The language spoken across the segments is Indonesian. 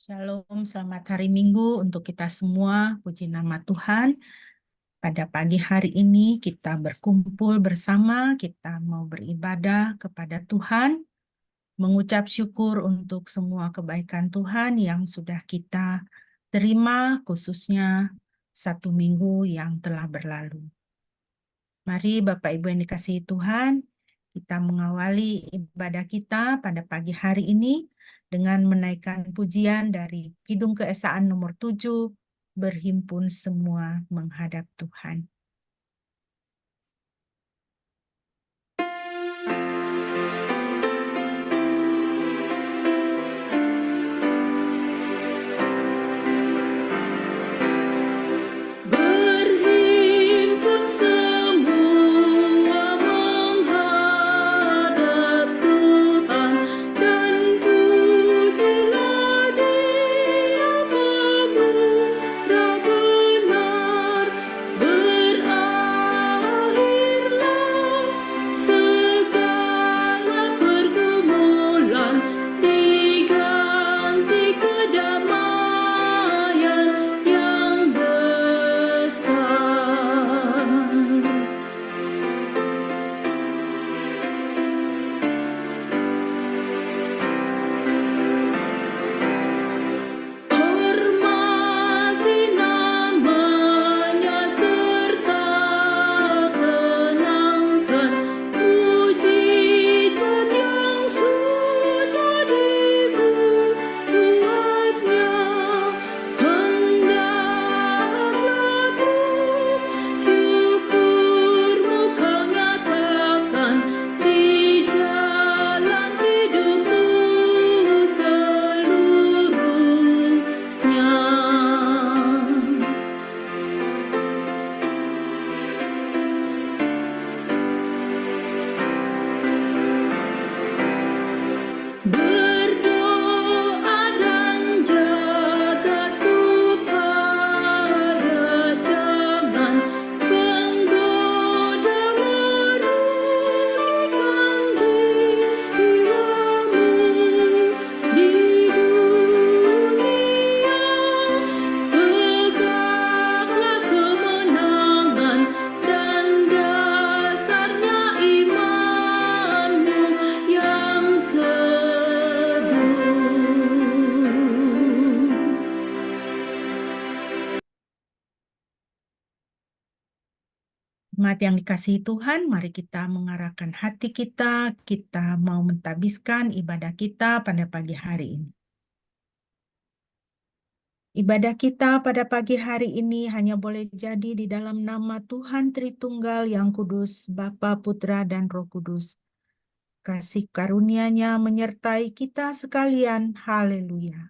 Shalom, selamat hari Minggu untuk kita semua. Puji nama Tuhan. Pada pagi hari ini kita berkumpul bersama, kita mau beribadah kepada Tuhan, mengucap syukur untuk semua kebaikan Tuhan yang sudah kita terima, khususnya satu minggu yang telah berlalu. Mari Bapak Ibu yang dikasihi Tuhan, kita mengawali ibadah kita pada pagi hari ini dengan menaikkan pujian dari Kidung Keesaan nomor 7, berhimpun semua menghadap Tuhan. Berhimpun semua menghadap Tuhan dan pujilah Dia pemuda benar. Berakhirlah segala pergumulan, diganti kedamaian yang besar. Hormati namanya serta kenangkan mujizat yang sudah dibuatnya. Hendaklah terus syukurmu kau nyatakan di jalan hidupmu seluruhnya. Berdoa dan jaga supaya jangan penggoda merugikan jiwamu di dunia. Tegaklah kemenangan dan dasarnya imanmu yang teguh. Jemaat yang dikasihi Tuhan, mari kita mengarahkan hati kita, kita mau mentabiskan ibadah kita pada pagi hari ini. Ibadah kita pada pagi hari ini hanya boleh jadi di dalam nama Tuhan Tritunggal yang kudus, Bapa, Putra, dan Roh Kudus. Kasih karunia-Nya menyertai kita sekalian. Haleluya.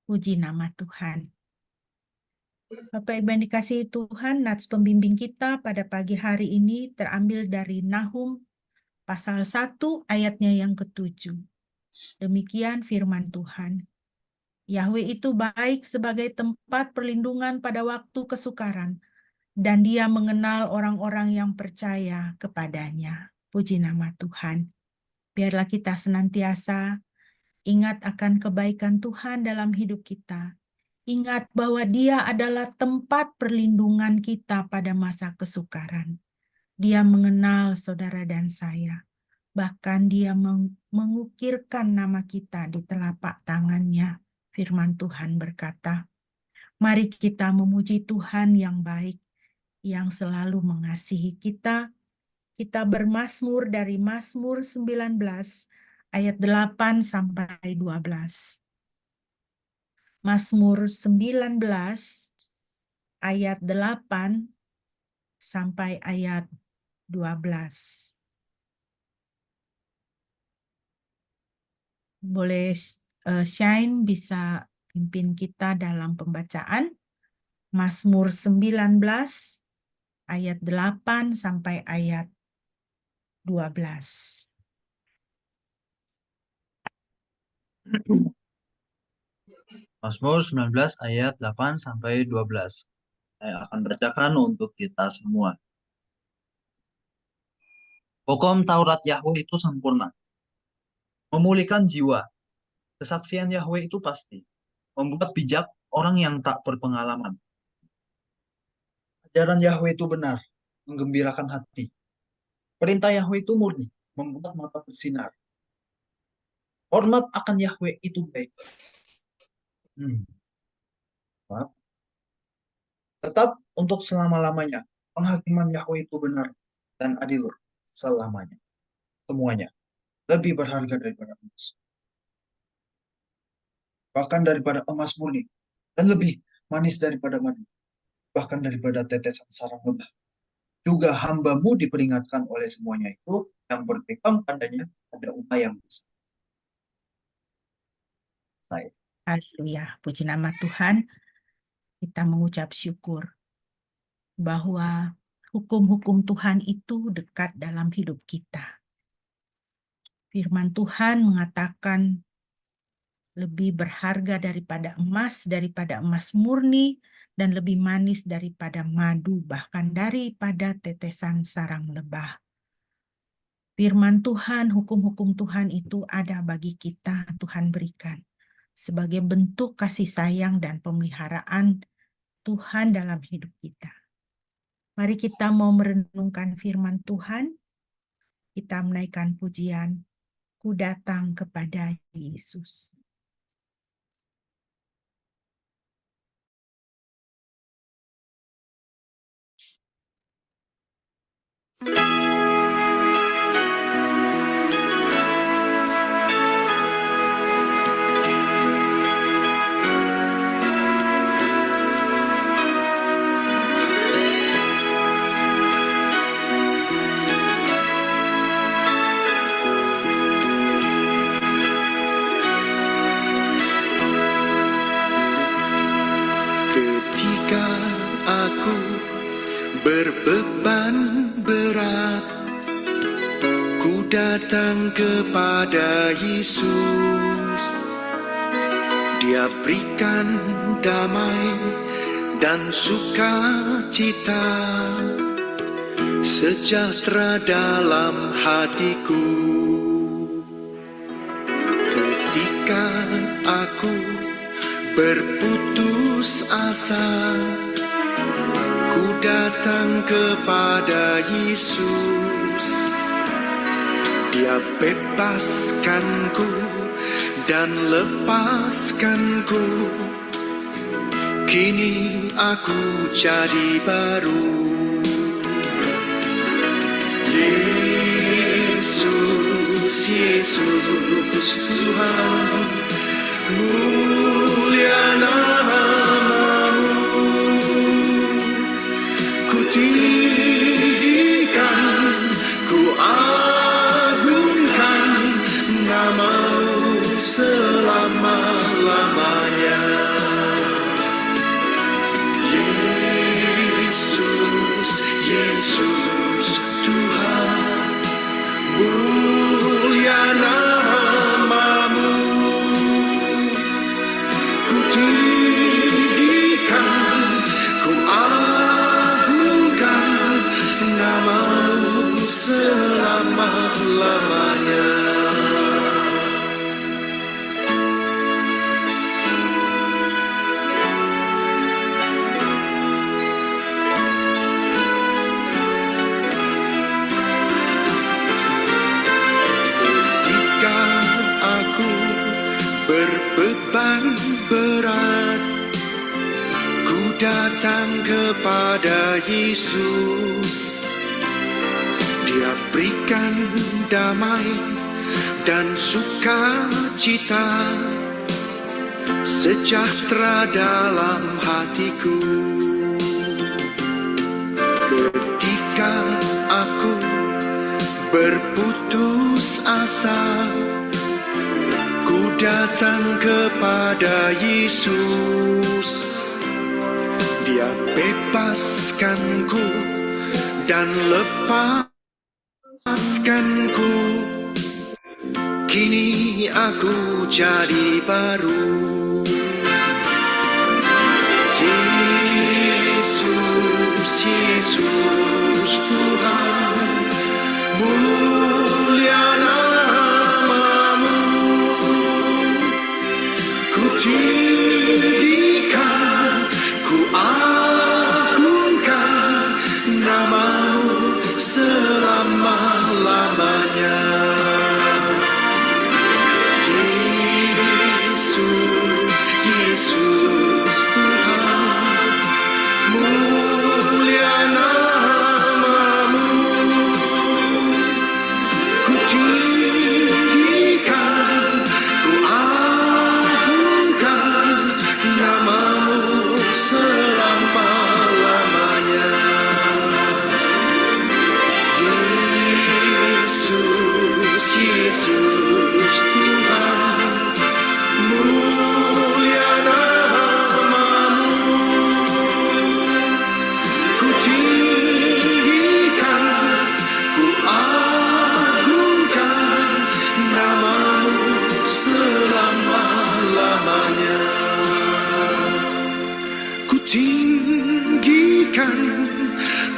Puji nama Tuhan. Bapak Ibu yang dikasihi Tuhan, nats pembimbing kita pada pagi hari ini terambil dari Nahum pasal 1 ayatnya yang ke-7. Demikian firman Tuhan. Yahweh itu baik sebagai tempat perlindungan pada waktu kesukaran, dan Dia mengenal orang-orang yang percaya kepadanya. Puji nama Tuhan. Biarlah kita senantiasa ingat akan kebaikan Tuhan dalam hidup kita. Ingat bahwa Dia adalah tempat perlindungan kita pada masa kesukaran. Dia mengenal saudara dan saya. Bahkan Dia mengukirkan nama kita di telapak tangannya. Firman Tuhan berkata, mari kita memuji Tuhan yang baik, yang selalu mengasihi kita. Kita bermazmur dari Mazmur 19 ayat 8 sampai 12. Mazmur 19 ayat 8 sampai ayat 12. Boleh Shine bisa pimpin kita dalam pembacaan Mazmur 19 ayat 8 sampai ayat 12. Mazmur 19 ayat 8 sampai 12. Saya akan bacakan untuk kita semua. Hukum Taurat Yahweh itu sempurna, memulihkan jiwa. Kesaksian Yahweh itu pasti, membuat bijak orang yang tak berpengalaman. Ajaran Yahweh itu benar, menggembirakan hati. Perintah Yahweh itu murni, membuat mata bersinar. Hormat akan Yahweh itu baik. Tetap untuk selama-lamanya. Penghakiman Yahweh itu benar dan adil selamanya. Semuanya lebih berharga daripada emas, bahkan daripada emas murni, dan lebih manis daripada madu, bahkan daripada tetesan sarang lebah. Juga hamba-Mu diperingatkan oleh semuanya itu, yang berpegang padanya ada upah yang besar. Saya. Haleluya, puji nama Tuhan. Kita mengucap syukur bahwa hukum-hukum Tuhan itu dekat dalam hidup kita. Firman Tuhan mengatakan lebih berharga daripada emas murni, dan lebih manis daripada madu, bahkan daripada tetesan sarang lebah. Firman Tuhan, hukum-hukum Tuhan itu ada bagi kita, Tuhan berikan sebagai bentuk kasih sayang dan pemeliharaan Tuhan dalam hidup kita. Mari kita mau merenungkan firman Tuhan, kita menaikkan pujian, Ku datang kepada Yesus. Ketika aku berbeban berat, ku datang kepada Yesus. Dia berikan damai dan sukacita, sejahtera dalam hatiku. Ketika aku berputus asa, ku datang kepada Yesus. Dia bebaskanku dan lepaskanku. Kini aku jadi baru. Yesus, Yesus Tuhan, mulia nama-Mu. Ku tinggikan, ku agungkan nama-Mu selama-lamanya. Yesus, Yesus Tuhan, mulia nama-Mu. Ku tinggikan, ku agungkan nama-Mu selama-lamanya. Ketika aku berbeban berat, ku datang kepada Yesus. Dia berikan damai dan sukacita, sejahtera dalam hatiku. Ketika aku masa ku datang kepada Yesus. Dia bebaskanku dan lepaskanku. Kini aku jadi baru. Yesus, Yesus Tuhan, mulia namamu. Ku tinggikan, ku agungkan namamu selama-lamanya. Yesus, Yesus Tuhan, mulia namamu. Ku tinggikan, ku agungkan namamu selama-lamanya. Yesus, Yesus Tuhan, mulia namamu. Ku tinggikan, ku agungkan namamu selama-lamanya. Ku tinggikan,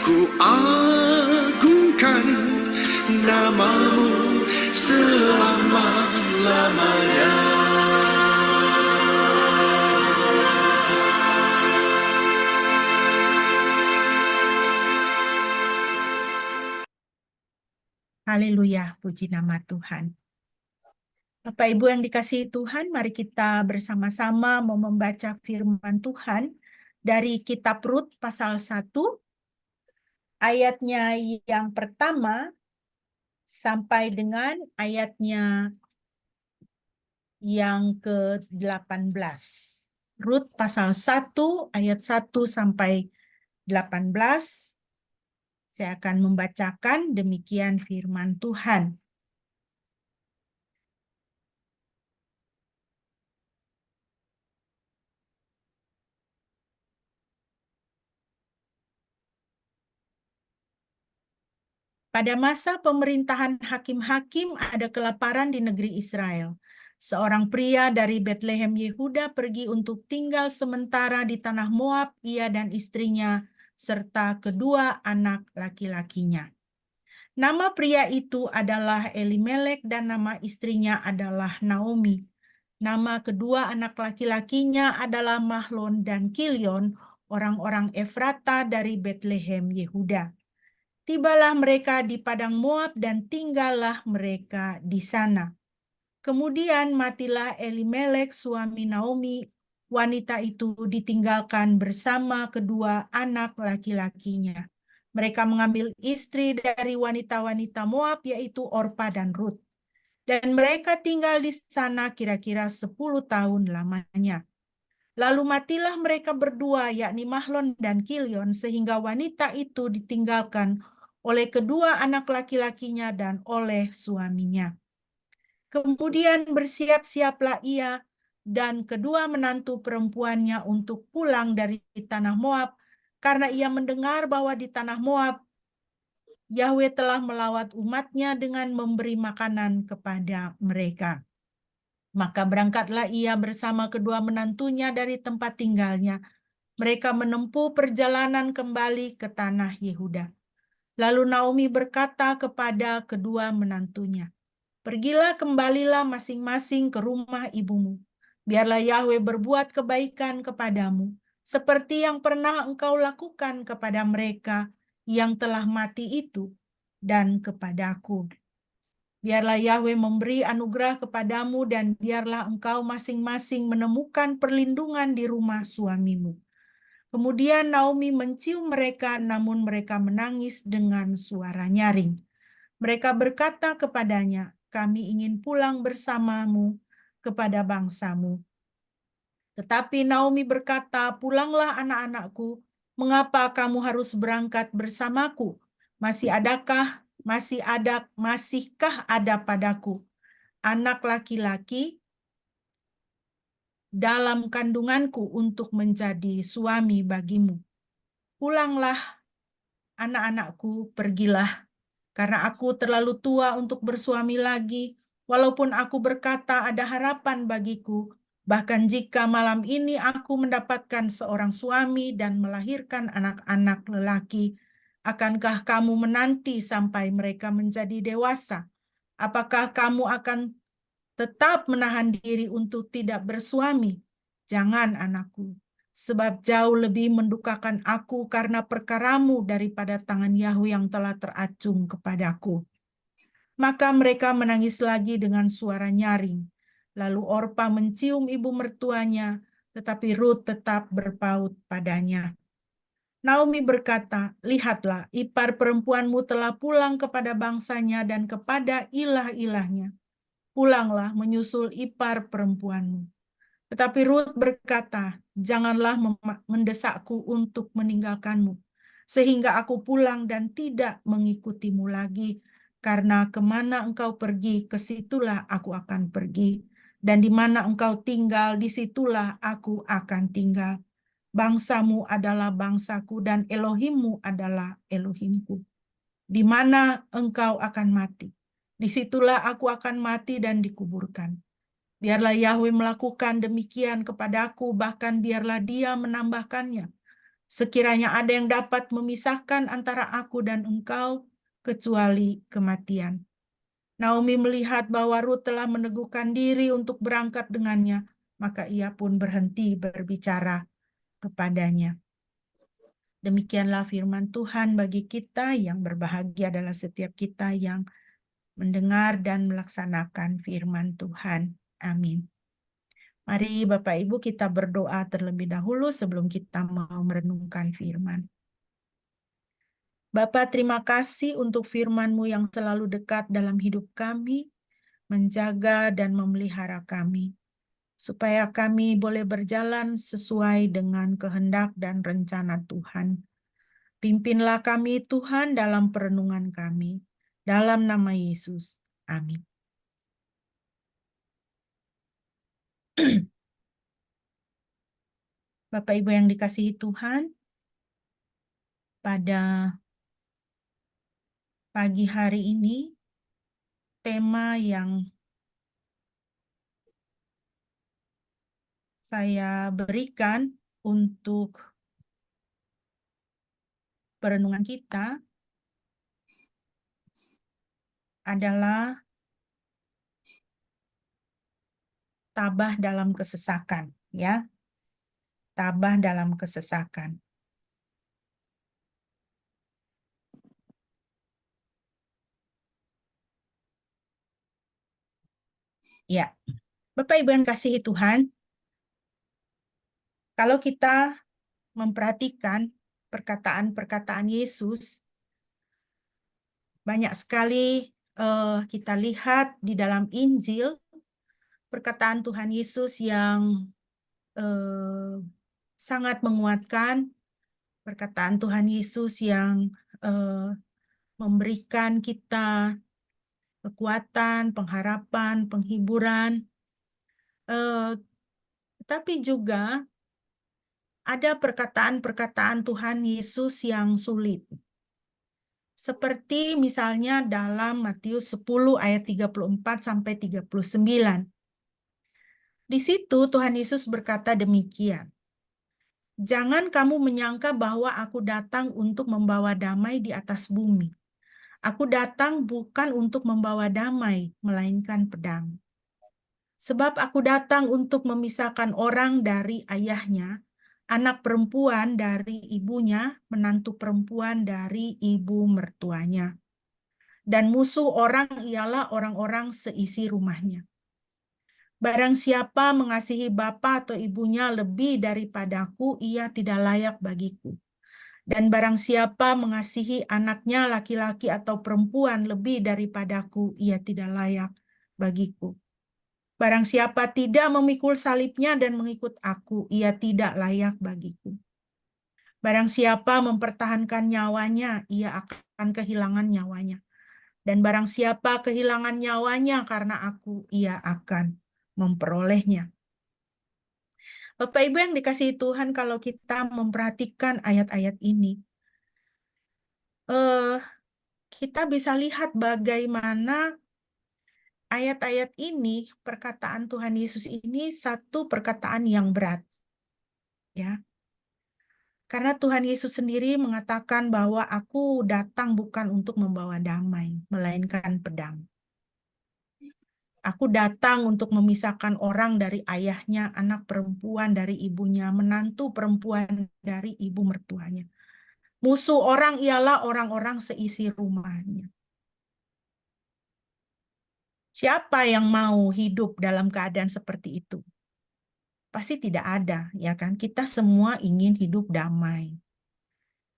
ku agungkan namamu selama-lamanya. Haleluya, puji nama Tuhan. Bapak Ibu yang dikasihi Tuhan, mari kita bersama-sama mau membaca firman Tuhan dari kitab Rut pasal 1, ayatnya yang pertama sampai dengan ayatnya yang ke-18. Rut pasal 1 ayat 1 sampai 18. Saya akan membacakan demikian firman Tuhan. Pada masa pemerintahan hakim-hakim ada kelaparan di negeri Israel. Seorang pria dari Betlehem Yehuda pergi untuk tinggal sementara di tanah Moab, ia dan istrinya, serta kedua anak laki-lakinya. Nama pria itu adalah Elimelek dan nama istrinya adalah Naomi. Nama kedua anak laki-lakinya adalah Mahlon dan Kilion, orang-orang Efrata dari Betlehem Yehuda. Tibalah mereka di padang Moab dan tinggallah mereka di sana. Kemudian matilah Elimelek suami Naomi. Wanita itu ditinggalkan bersama kedua anak laki-lakinya. Mereka mengambil istri dari wanita-wanita Moab, yaitu Orpa dan Rut. Dan mereka tinggal di sana kira-kira 10 tahun lamanya. Lalu matilah mereka berdua, yakni Mahlon dan Kilion, sehingga wanita itu ditinggalkan oleh kedua anak laki-lakinya dan oleh suaminya. Kemudian bersiap-siaplah ia dan kedua menantu perempuannya untuk pulang dari tanah Moab, karena ia mendengar bahwa di tanah Moab Yahweh telah melawat umatnya dengan memberi makanan kepada mereka. Maka berangkatlah ia bersama kedua menantunya dari tempat tinggalnya. Mereka menempuh perjalanan kembali ke tanah Yehuda. Lalu Naomi berkata kepada kedua menantunya, "Pergilah, kembalilah masing-masing ke rumah ibumu. Biarlah Yahweh berbuat kebaikan kepadamu, seperti yang pernah engkau lakukan kepada mereka yang telah mati itu, dan kepadaku. Biarlah Yahweh memberi anugerah kepadamu, dan biarlah engkau masing-masing menemukan perlindungan di rumah suamimu." Kemudian Naomi mencium mereka, namun mereka menangis dengan suara nyaring. Mereka berkata kepadanya, "Kami ingin pulang bersamamu kepada bangsamu." Tetapi Naomi berkata, "Pulanglah anak-anakku, mengapa kamu harus berangkat bersamaku? Masihkah ada padaku anak laki-laki dalam kandunganku untuk menjadi suami bagimu. Pulanglah, anak-anakku, pergilah, karena aku terlalu tua untuk bersuami lagi. Walaupun aku berkata ada harapan bagiku, bahkan jika malam ini aku mendapatkan seorang suami dan melahirkan anak-anak lelaki, akankah kamu menanti sampai mereka menjadi dewasa? Apakah kamu akan tetap menahan diri untuk tidak bersuami? Jangan, anakku, sebab jauh lebih mendukakan aku karena perkaramu daripada tangan Yahwe yang telah teracung kepadaku. Maka mereka menangis lagi dengan suara nyaring. Lalu Orpa mencium ibu mertuanya, tetapi Rut tetap berpaut padanya. Naomi berkata, lihatlah, ipar perempuanmu telah pulang kepada bangsanya dan kepada ilah-ilahnya. Pulanglah menyusul ipar perempuanmu. Tetapi Rut berkata, janganlah mendesakku untuk meninggalkanmu, sehingga aku pulang dan tidak mengikutimu lagi, karena kemana engkau pergi, kesitulah aku akan pergi, dan di mana engkau tinggal, disitulah aku akan tinggal. Bangsamu adalah bangsaku, dan Elohimmu adalah Elohimku. Di mana engkau akan mati, disitulah aku akan mati dan dikuburkan. Biarlah Yahwe melakukan demikian kepadaku, bahkan biarlah Dia menambahkannya. Sekiranya ada yang dapat memisahkan antara aku dan engkau, kecuali kematian. Naomi melihat bahwa Rut telah meneguhkan diri untuk berangkat dengannya, maka ia pun berhenti berbicara kepadanya. Demikianlah firman Tuhan. Bagi kita yang berbahagia adalah setiap kita yang mendengar dan melaksanakan firman Tuhan. Amin. Mari Bapak Ibu kita berdoa terlebih dahulu sebelum kita mau merenungkan firman. Bapa, terima kasih untuk firman-Mu yang selalu dekat dalam hidup kami, menjaga dan memelihara kami, supaya kami boleh berjalan sesuai dengan kehendak dan rencana Tuhan. Pimpinlah kami Tuhan dalam perenungan kami, dalam nama Yesus. Amin. Bapak Ibu yang dikasihi Tuhan, pada pagi hari ini, tema yang saya berikan untuk perenungan kita adalah tabah dalam kesesakan, ya. Tabah dalam kesesakan. Ya. Bapak Ibu yang kasihi Tuhan, kalau kita memperhatikan perkataan-perkataan Yesus, banyak sekali kita lihat di dalam Injil perkataan Tuhan Yesus yang sangat menguatkan, perkataan Tuhan Yesus yang memberikan kita kekuatan, pengharapan, penghiburan. Tapi juga ada perkataan-perkataan Tuhan Yesus yang sulit. Seperti misalnya dalam Matius 10 ayat 34 sampai 39. Di situ Tuhan Yesus berkata demikian. Jangan kamu menyangka bahwa aku datang untuk membawa damai di atas bumi. Aku datang bukan untuk membawa damai, melainkan pedang. Sebab aku datang untuk memisahkan orang dari ayahnya, anak perempuan dari ibunya, menantu perempuan dari ibu mertuanya. Dan musuh orang ialah orang-orang seisi rumahnya. Barang siapa mengasihi bapa atau ibunya lebih daripadaku, ia tidak layak bagiku. Dan barang siapa mengasihi anaknya laki-laki atau perempuan lebih daripadaku, ia tidak layak bagiku. Barang siapa tidak memikul salibnya dan mengikut aku, ia tidak layak bagiku. Barang siapa mempertahankan nyawanya, ia akan kehilangan nyawanya. Dan barang siapa kehilangan nyawanya karena aku, ia akan memperolehnya. Bapak Ibu yang dikasihi Tuhan, kalau kita memperhatikan ayat-ayat ini, kita bisa lihat bagaimana ayat-ayat ini, perkataan Tuhan Yesus ini satu perkataan yang berat. Ya. Karena Tuhan Yesus sendiri mengatakan bahwa aku datang bukan untuk membawa damai, melainkan pedang. Aku datang untuk memisahkan orang dari ayahnya, anak perempuan dari ibunya, menantu perempuan dari ibu mertuanya. Musuh orang ialah orang-orang seisi rumahnya. Siapa yang mau hidup dalam keadaan seperti itu? Pasti tidak ada, ya kan? Kita semua ingin hidup damai.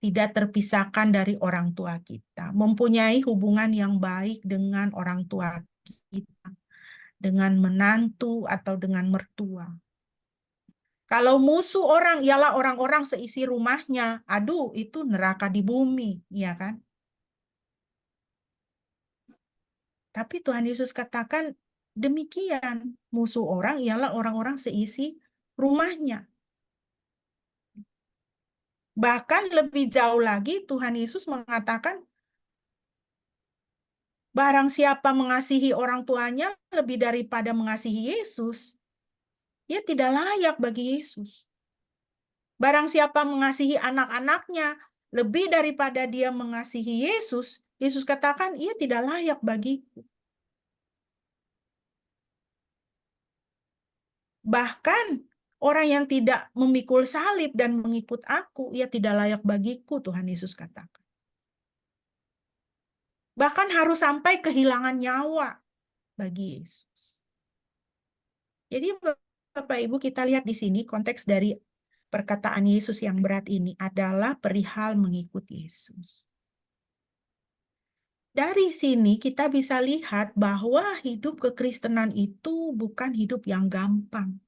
Tidak terpisahkan dari orang tua kita. Mempunyai hubungan yang baik dengan orang tua kita. Dengan menantu atau dengan mertua. Kalau musuh orang ialah orang-orang seisi rumahnya, aduh itu neraka di bumi, ya kan? Tapi Tuhan Yesus katakan demikian, musuh orang ialah orang-orang seisi rumahnya. Bahkan lebih jauh lagi Tuhan Yesus mengatakan barang siapa mengasihi orang tuanya lebih daripada mengasihi Yesus, dia tidak layak bagi Yesus. Barang siapa mengasihi anak-anaknya lebih daripada dia mengasihi Yesus, Yesus katakan, ia tidak layak bagiku. Bahkan orang yang tidak memikul salib dan mengikut aku, ia tidak layak bagiku, Tuhan Yesus katakan. Bahkan harus sampai kehilangan nyawa bagi Yesus. Jadi Bapak Ibu kita lihat di sini konteks dari perkataan Yesus yang berat ini adalah perihal mengikut Yesus. Dari sini kita bisa lihat bahwa hidup kekristenan itu bukan hidup yang gampang.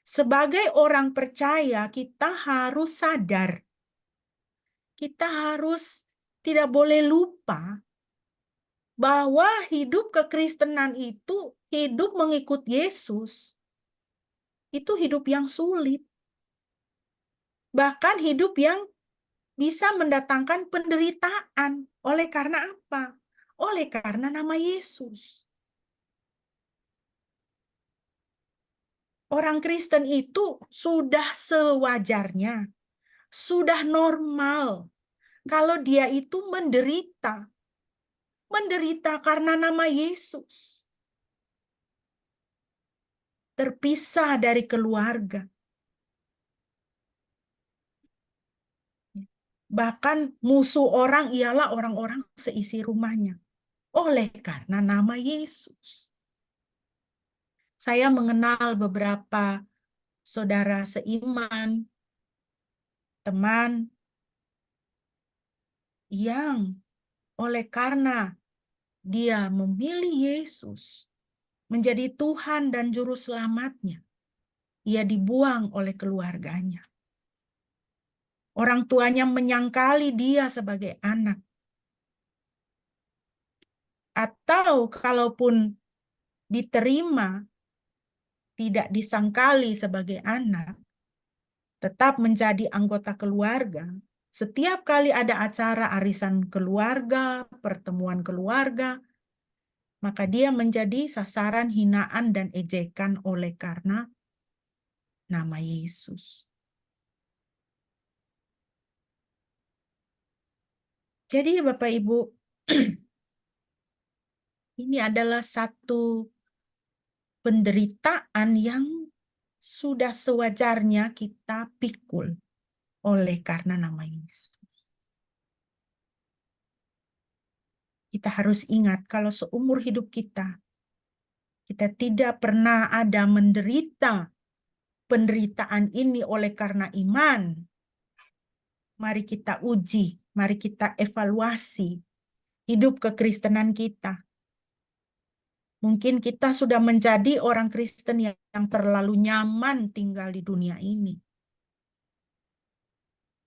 Sebagai orang percaya kita harus sadar. Kita harus tidak boleh lupa bahwa hidup kekristenan itu, hidup mengikut Yesus, itu hidup yang sulit. Bahkan hidup yang bisa mendatangkan penderitaan. Oleh karena apa? Oleh karena nama Yesus. Orang Kristen itu sudah sewajarnya, sudah normal kalau dia itu menderita. Menderita karena nama Yesus. Terpisah dari keluarga. Bahkan musuh orang ialah orang-orang seisi rumahnya. Oleh karena nama Yesus. Saya mengenal beberapa saudara seiman, teman yang oleh karena dia memilih Yesus menjadi Tuhan dan Juru Selamatnya, ia dibuang oleh keluarganya. Orang tuanya menyangkali dia sebagai anak. Atau kalaupun diterima, tidak disangkali sebagai anak, tetap menjadi anggota keluarga. Setiap kali ada acara arisan keluarga, pertemuan keluarga, maka dia menjadi sasaran hinaan dan ejekan oleh karena nama Yesus. Jadi Bapak Ibu, ini adalah satu penderitaan yang sudah sewajarnya kita pikul oleh karena nama Yesus. Kita harus ingat kalau seumur hidup kita tidak pernah ada menderita penderitaan ini oleh karena iman. Mari kita uji, mari kita evaluasi hidup kekristenan kita. Mungkin kita sudah menjadi orang Kristen yang terlalu nyaman tinggal di dunia ini.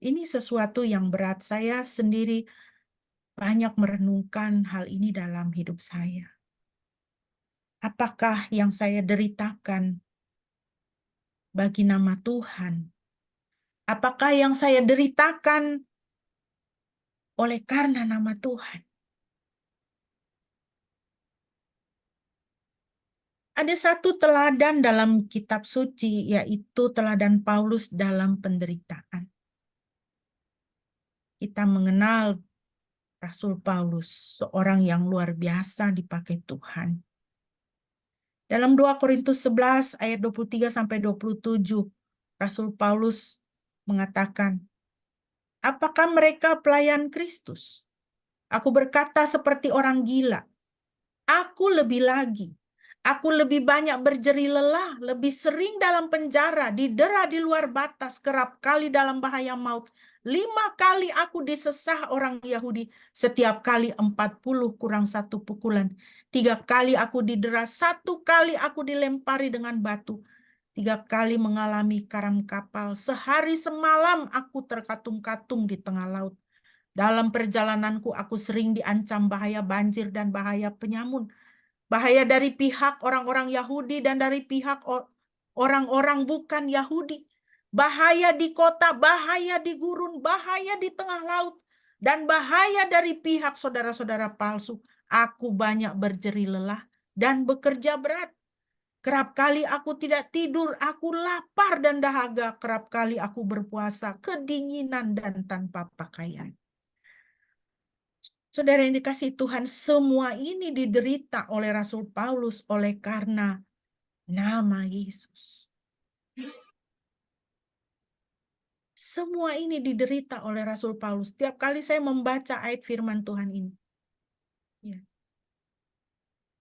Ini sesuatu yang berat. Saya sendiri banyak merenungkan hal ini dalam hidup saya. Apakah yang saya deritakan bagi nama Tuhan? Apakah yang saya deritakan oleh karena nama Tuhan? Ada satu teladan dalam kitab suci, yaitu teladan Paulus dalam penderitaan. Kita mengenal Rasul Paulus, seorang yang luar biasa dipakai Tuhan. Dalam 2 Korintus 11 ayat 23-27, Rasul Paulus mengatakan, apakah mereka pelayan Kristus? Aku berkata seperti orang gila. Aku lebih lagi. Aku lebih banyak berjeri lelah, lebih sering dalam penjara, didera di luar batas, kerap kali dalam bahaya maut. 5 kali aku disesah orang Yahudi, setiap kali 40 kurang 1 pukulan. 3 kali aku didera, 1 kali aku dilempari dengan batu. 3 kali mengalami karam kapal, sehari semalam aku terkatung-katung di tengah laut. Dalam perjalananku aku sering diancam bahaya banjir dan bahaya penyamun. Bahaya dari pihak orang-orang Yahudi dan dari pihak orang-orang bukan Yahudi. Bahaya di kota, bahaya di gurun, bahaya di tengah laut. Dan bahaya dari pihak saudara-saudara palsu. Aku banyak berjeri lelah dan bekerja berat. Kerap kali aku tidak tidur, aku lapar dan dahaga. Kerap kali aku berpuasa, kedinginan dan tanpa pakaian. Saudara yang dikasihi Tuhan, semua ini diderita oleh Rasul Paulus oleh karena nama Yesus. Semua ini diderita oleh Rasul Paulus. Setiap kali saya membaca ayat firman Tuhan ini, ya,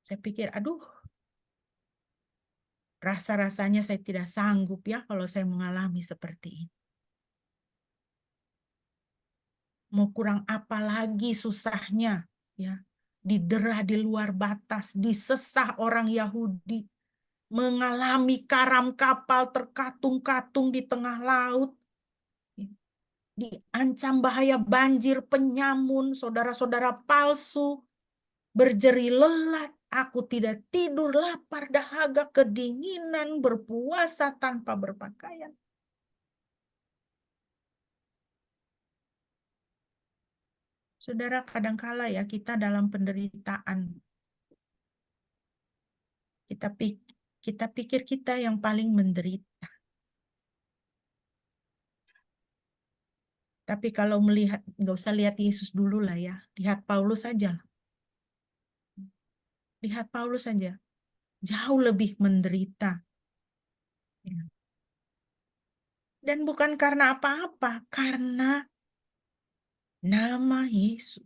saya pikir, aduh, rasa-rasanya saya tidak sanggup ya kalau saya mengalami seperti ini. Mau kurang apa lagi susahnya, ya, didera di luar batas, disesah orang Yahudi, mengalami karam kapal terkatung-katung di tengah laut, diancam bahaya banjir, penyamun, saudara-saudara palsu, berjeri lelah, aku tidak tidur, lapar, dahaga, kedinginan, berpuasa tanpa berpakaian. Saudara, kadangkala ya kita dalam penderitaan, kita pikir kita yang paling menderita. Tapi kalau melihat, nggak usah lihat Yesus dulu lah ya, lihat Paulus saja. Lihat Paulus saja, jauh lebih menderita. Dan bukan karena apa-apa, karena nama Yesus.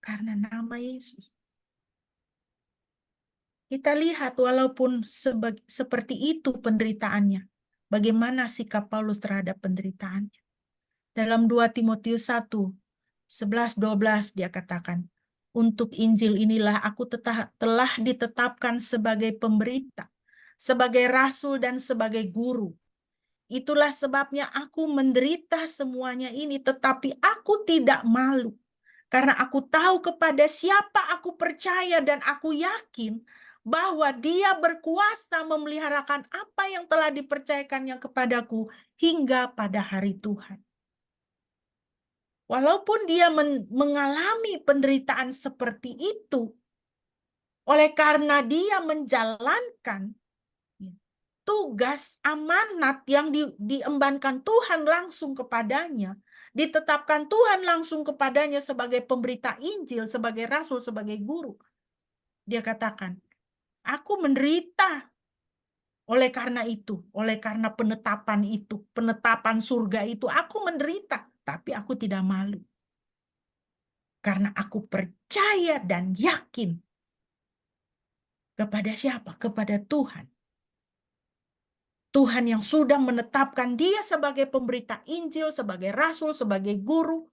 Karena nama Yesus. Kita lihat walaupun seperti itu penderitaannya, bagaimana sikap Paulus terhadap penderitaannya. Dalam 2 Timotius 1, 11-12 dia katakan, untuk Injil inilah aku telah ditetapkan sebagai pemberita, sebagai rasul dan sebagai guru. Itulah sebabnya aku menderita semuanya ini, tetapi aku tidak malu. Karena aku tahu kepada siapa aku percaya dan aku yakin bahwa dia berkuasa memeliharakan apa yang telah dipercayakannya kepadaku hingga pada hari Tuhan. Walaupun dia mengalami penderitaan seperti itu, oleh karena dia menjalankan tugas amanat yang diembankan Tuhan langsung kepadanya, ditetapkan Tuhan langsung kepadanya sebagai pemberita Injil, sebagai rasul, sebagai guru. Dia katakan, aku menderita oleh karena itu, oleh karena penetapan itu, penetapan surga itu, aku menderita, tapi aku tidak malu. Karena aku percaya dan yakin kepada siapa? Kepada Tuhan. Tuhan yang sudah menetapkan dia sebagai pemberita Injil, sebagai rasul, sebagai guru.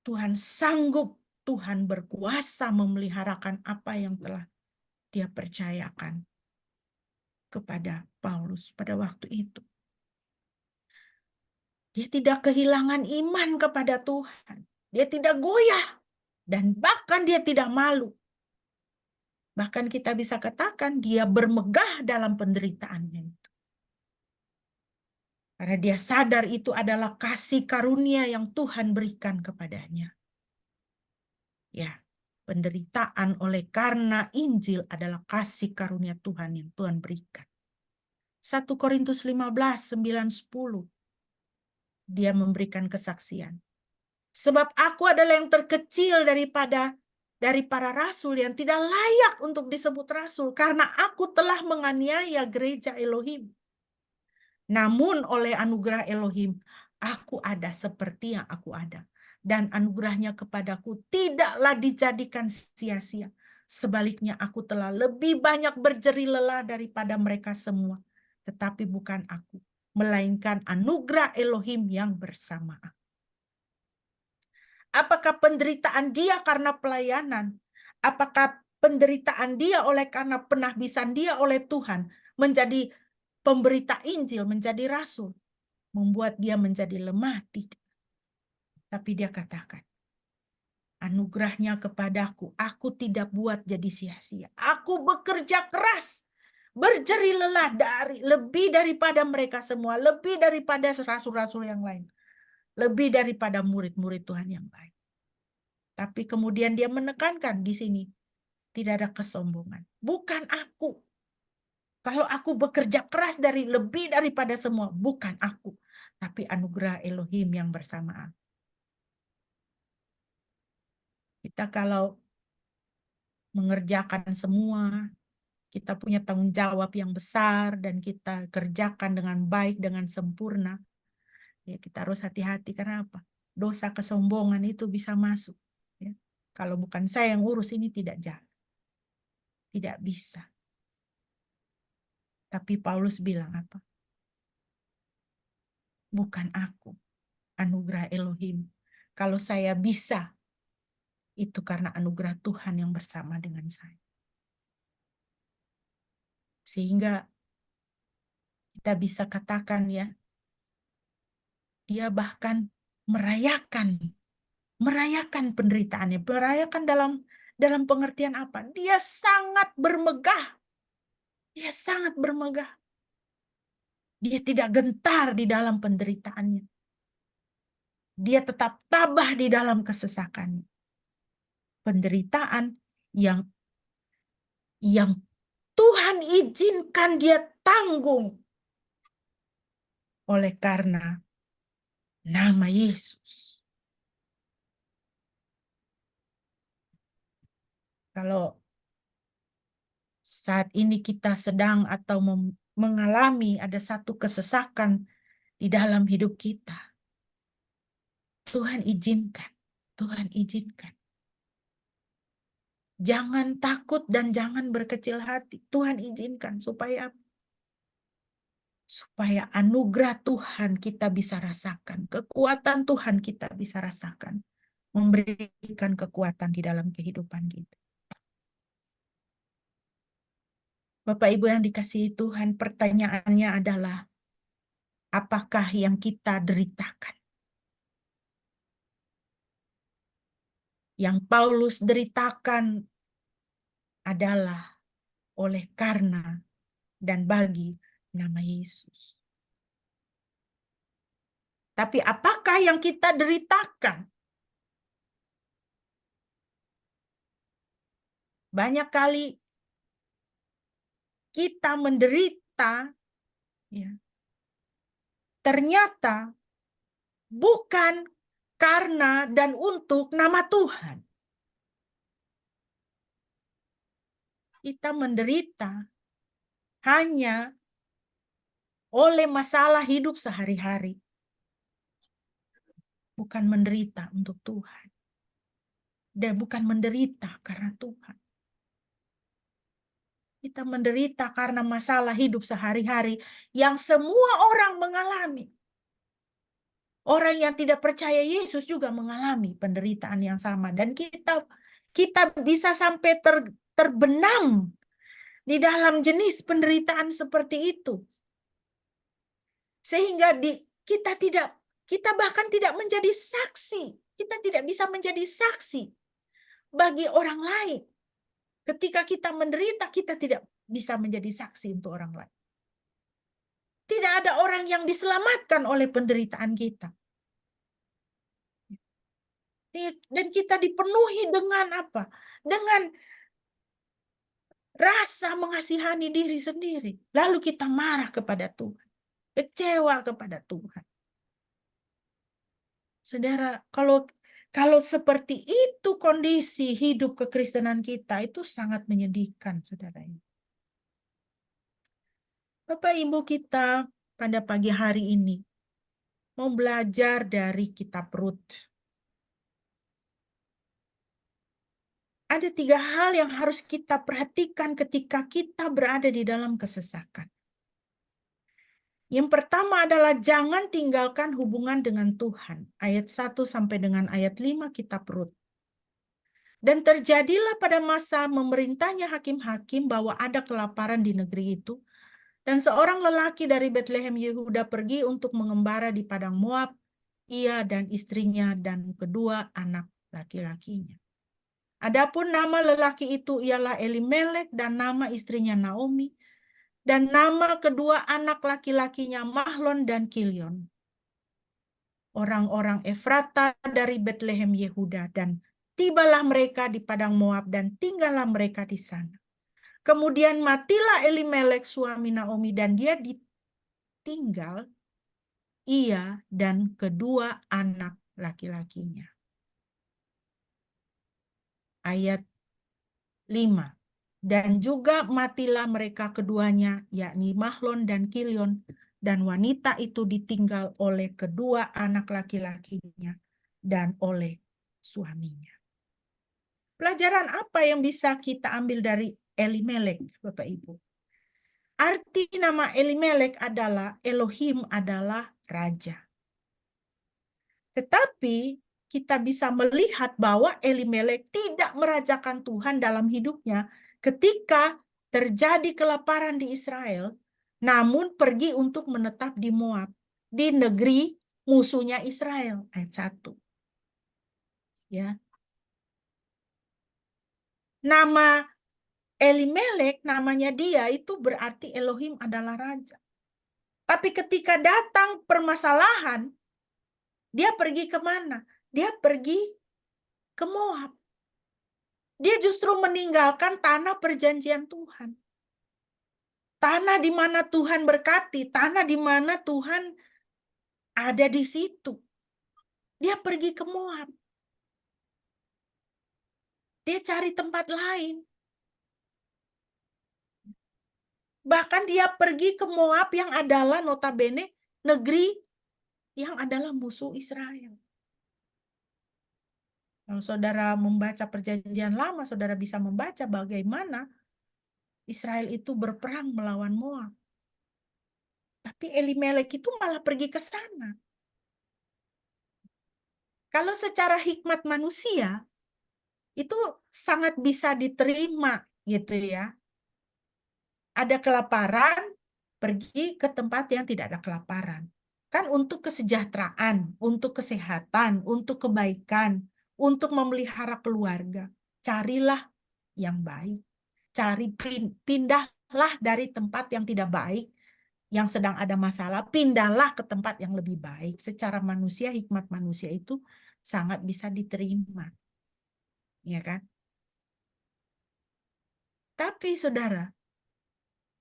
Tuhan sanggup, Tuhan berkuasa memeliharakan apa yang telah dia percayakan kepada Paulus pada waktu itu. Dia tidak kehilangan iman kepada Tuhan. Dia tidak goyah. Dan bahkan dia tidak malu. Bahkan kita bisa katakan dia bermegah dalam penderitaannya itu. Karena dia sadar itu adalah kasih karunia yang Tuhan berikan kepadanya. Ya, penderitaan oleh karena Injil adalah kasih karunia Tuhan yang Tuhan berikan. 1 Korintus 15, 9, 10. Dia memberikan kesaksian. Sebab aku adalah yang terkecil dari para rasul yang tidak layak untuk disebut rasul. Karena aku telah menganiaya gereja Elohim. Namun oleh anugerah Elohim, aku ada seperti yang aku ada. Dan anugerahnya kepadaku tidaklah dijadikan sia-sia. Sebaliknya aku telah lebih banyak berjerih lelah daripada mereka semua. Tetapi bukan aku, melainkan anugerah Elohim yang bersama aku. Apakah penderitaan dia karena pelayanan? Apakah penderitaan dia oleh karena penahbisan dia oleh Tuhan menjadi pemberita Injil, menjadi rasul, membuat dia menjadi lemah? Tidak. Tapi dia katakan, anugerahnya kepadaku, aku tidak buat jadi sia-sia. Aku bekerja keras, berjerih lelah lebih daripada mereka semua, lebih daripada rasul-rasul yang lain, lebih daripada murid-murid Tuhan yang lain. Tapi kemudian dia menekankan di sini, tidak ada kesombongan. Bukan aku. Kalau aku bekerja keras lebih daripada semua, bukan aku. Tapi anugerah Elohim yang bersama aku. Kita kalau mengerjakan semua, kita punya tanggung jawab yang besar, dan kita kerjakan dengan baik, dengan sempurna. Ya, kita harus hati-hati. Karena apa? Dosa kesombongan itu bisa masuk. Ya. Kalau bukan saya yang urus, ini tidak jalan. Tidak bisa. Tapi Paulus bilang apa? Bukan aku, anugerah Elohim. Kalau saya bisa, itu karena anugerah Tuhan yang bersama dengan saya. Sehingga kita bisa katakan ya, dia bahkan merayakan penderitaannya. Merayakan dalam pengertian apa? Dia sangat bermegah. Dia sangat bermegah. Dia tidak gentar di dalam penderitaannya. Dia tetap tabah di dalam kesesakannya. Penderitaan yang Tuhan izinkan dia tanggung oleh karena nama Yesus. Kalau saat ini kita sedang atau mengalami ada satu kesesakan di dalam hidup kita, Tuhan izinkan. Tuhan izinkan. Jangan takut dan jangan berkecil hati. Tuhan izinkan supaya anugerah Tuhan kita bisa rasakan. Kekuatan Tuhan kita bisa rasakan. Memberikan kekuatan di dalam kehidupan kita. Bapak Ibu yang dikasihi Tuhan, pertanyaannya adalah, apakah yang kita deritakan? Yang Paulus deritakan adalah oleh karena dan bagi nama Yesus. Tapi apakah yang kita deritakan? Banyak kali kita menderita, ya, ternyata bukan karena dan untuk nama Tuhan. Kita menderita hanya oleh masalah hidup sehari-hari. Bukan menderita untuk Tuhan. Dan bukan menderita karena Tuhan. Kita menderita karena masalah hidup sehari-hari yang semua orang mengalami. Orang yang tidak percaya Yesus juga mengalami penderitaan yang sama. Dan kita bisa sampai terbenam di dalam jenis penderitaan seperti itu. Sehingga kita bahkan tidak menjadi saksi. Kita tidak bisa menjadi saksi bagi orang lain. Ketika kita menderita, kita tidak bisa menjadi saksi untuk orang lain. Tidak ada orang yang diselamatkan oleh penderitaan kita. Dan kita dipenuhi dengan apa? Dengan rasa mengasihani diri sendiri. Lalu kita marah kepada Tuhan. Kecewa kepada Tuhan. Saudara, kalau seperti itu kondisi hidup kekristenan kita, itu sangat menyedihkan, saudara. Bapak Ibu kita pada pagi hari ini mau belajar dari kitab Rut. Ada 3 hal yang harus kita perhatikan ketika kita berada di dalam kesesakan. Yang pertama adalah jangan tinggalkan hubungan dengan Tuhan. Ayat 1 sampai dengan ayat 5 kitab Rut. Dan terjadilah pada masa memerintahnya hakim-hakim bahwa ada kelaparan di negeri itu. Dan seorang lelaki dari Betlehem Yehuda pergi untuk mengembara di padang Moab, ia dan istrinya dan kedua anak laki-lakinya. Adapun nama lelaki itu ialah Elimelek dan nama istrinya Naomi, dan nama kedua anak laki-lakinya Mahlon dan Kilion. Orang-orang Efrata dari Betlehem Yehuda, dan tibalah mereka di padang Moab dan tinggallah mereka di sana. Kemudian matilah Elimelek suami Naomi dan dia ditinggal ia dan kedua anak laki-lakinya. Ayat 5. Dan juga matilah mereka keduanya, yakni Mahlon dan Kilion, dan wanita itu ditinggal oleh kedua anak laki-lakinya dan oleh suaminya. Pelajaran apa yang bisa kita ambil dari Elimelek, Bapak Ibu? Arti nama Elimelek adalah Elohim adalah raja. Tetapi kita bisa melihat bahwa Elimelek tidak merajakan Tuhan dalam hidupnya ketika terjadi kelaparan di Israel, namun pergi untuk menetap di Moab, di negeri musuhnya Israel. Ayat 1. Ya. Nama Elimelek, namanya dia itu berarti Elohim adalah raja. Tapi ketika datang permasalahan, dia pergi kemana? Dia pergi ke Moab. Dia justru meninggalkan tanah perjanjian Tuhan. Tanah di mana Tuhan berkati, tanah di mana Tuhan ada di situ. Dia pergi ke Moab. Dia cari tempat lain. Bahkan dia pergi ke Moab yang adalah notabene negeri yang adalah musuh Israel. Kalau saudara membaca perjanjian lama, saudara bisa membaca bagaimana Israel itu berperang melawan Moab. Tapi Elimelek itu malah pergi ke sana. Kalau secara hikmat manusia, itu sangat bisa diterima gitu ya. Ada kelaparan, pergi ke tempat yang tidak ada kelaparan. Kan untuk kesejahteraan, untuk kesehatan, untuk kebaikan, untuk memelihara keluarga. Carilah yang baik. Pindahlah dari tempat yang tidak baik, yang sedang ada masalah, pindahlah ke tempat yang lebih baik. Secara manusia, hikmat manusia itu sangat bisa diterima. Ya kan? Tapi saudara,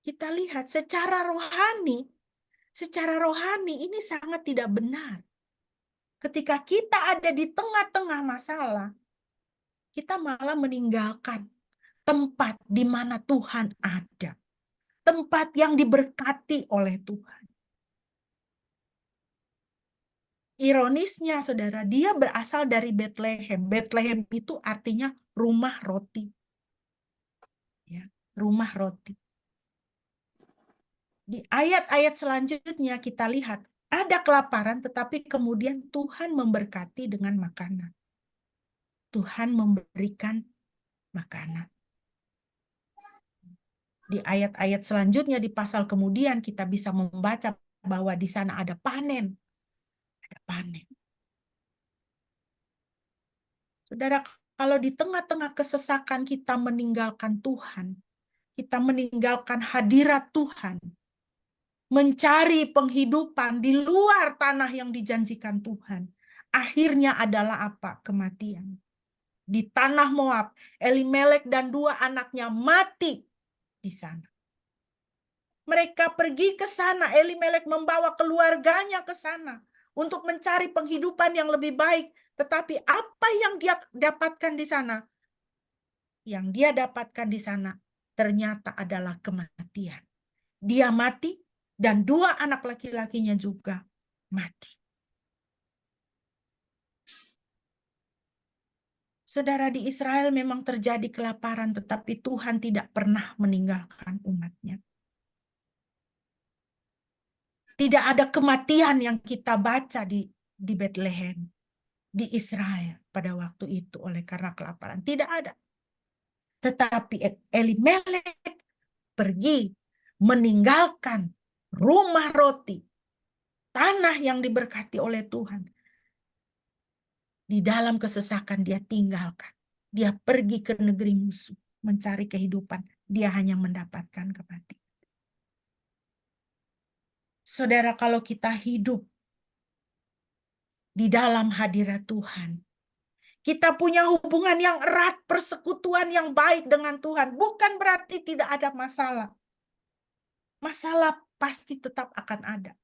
kita lihat secara rohani ini sangat tidak benar. Ketika kita ada di tengah-tengah masalah, kita malah meninggalkan tempat di mana Tuhan ada. Tempat yang diberkati oleh Tuhan. Ironisnya, saudara, dia berasal dari Betlehem. Betlehem itu artinya rumah roti. Ya, rumah roti. Di ayat-ayat selanjutnya kita lihat ada kelaparan, tetapi kemudian Tuhan memberkati dengan makanan. Tuhan memberikan makanan. Di ayat-ayat selanjutnya di pasal kemudian kita bisa membaca bahwa di sana ada panen. Ada panen. Saudara, kalau di tengah-tengah kesesakan kita meninggalkan Tuhan, kita meninggalkan hadirat Tuhan, mencari penghidupan di luar tanah yang dijanjikan Tuhan, akhirnya adalah apa? Kematian. Di tanah Moab, Elimelek dan 2 anaknya mati di sana. Mereka pergi ke sana, Elimelek membawa keluarganya ke sana untuk mencari penghidupan yang lebih baik. Tetapi apa yang dia dapatkan di sana? Yang dia dapatkan di sana ternyata adalah kematian. Dia mati dan 2 anak laki-lakinya juga mati. Saudara, di Israel memang terjadi kelaparan, tetapi Tuhan tidak pernah meninggalkan umatnya. Tidak ada kematian yang kita baca di Bethlehem, di Israel pada waktu itu oleh karena kelaparan. Tidak ada. Tetapi Elimelek pergi meninggalkan rumah roti, tanah yang diberkati oleh Tuhan. Di dalam kesesakan dia tinggalkan. Dia pergi ke negeri musuh, mencari kehidupan. Dia hanya mendapatkan kematian. Saudara, kalau kita hidup di dalam hadirat Tuhan, kita punya hubungan yang erat, persekutuan yang baik dengan Tuhan. Bukan berarti tidak ada masalah. Masalah pasti tetap akan ada.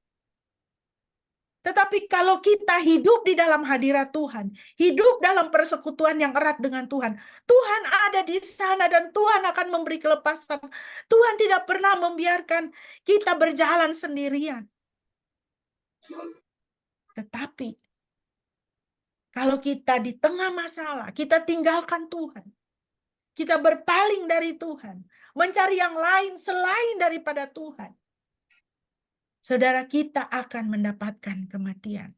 Tetapi kalau kita hidup di dalam hadirat Tuhan, hidup dalam persekutuan yang erat dengan Tuhan, Tuhan ada di sana dan Tuhan akan memberi kelepasan. Tuhan tidak pernah membiarkan kita berjalan sendirian. Tetapi kalau kita di tengah masalah, kita tinggalkan Tuhan. Kita berpaling dari Tuhan, mencari yang lain selain daripada Tuhan. Saudara, kita akan mendapatkan kematian.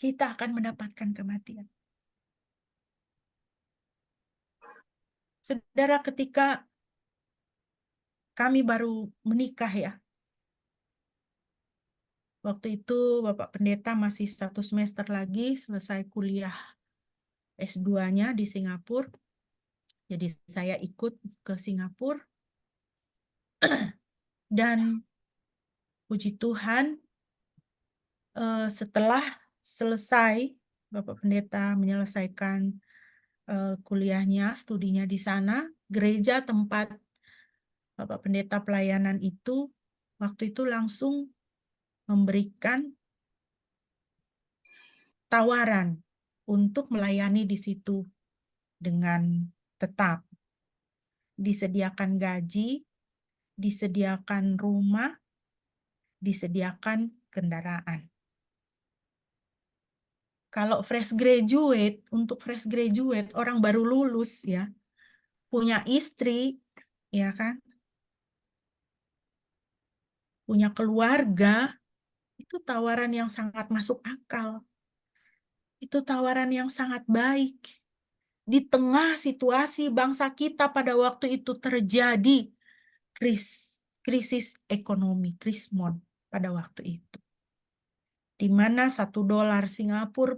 Kita akan mendapatkan kematian. Saudara, ketika kami baru menikah ya, waktu itu Bapak Pendeta masih 1 semester lagi selesai kuliah S2-nya di Singapura. Jadi saya ikut ke Singapura. Dan puji Tuhan, setelah selesai Bapak Pendeta menyelesaikan kuliahnya, studinya di sana, gereja tempat Bapak Pendeta pelayanan itu waktu itu langsung memberikan tawaran untuk melayani di situ dengan tetap. Disediakan gaji, disediakan rumah, disediakan kendaraan. Kalau fresh graduate, untuk fresh graduate, orang baru lulus ya, punya istri, ya kan, punya keluarga, itu tawaran yang sangat masuk akal. Itu tawaran yang sangat baik. Di tengah situasi bangsa kita pada waktu itu terjadi krisis ekonomi, krismon pada waktu itu. Di mana $1 Singapura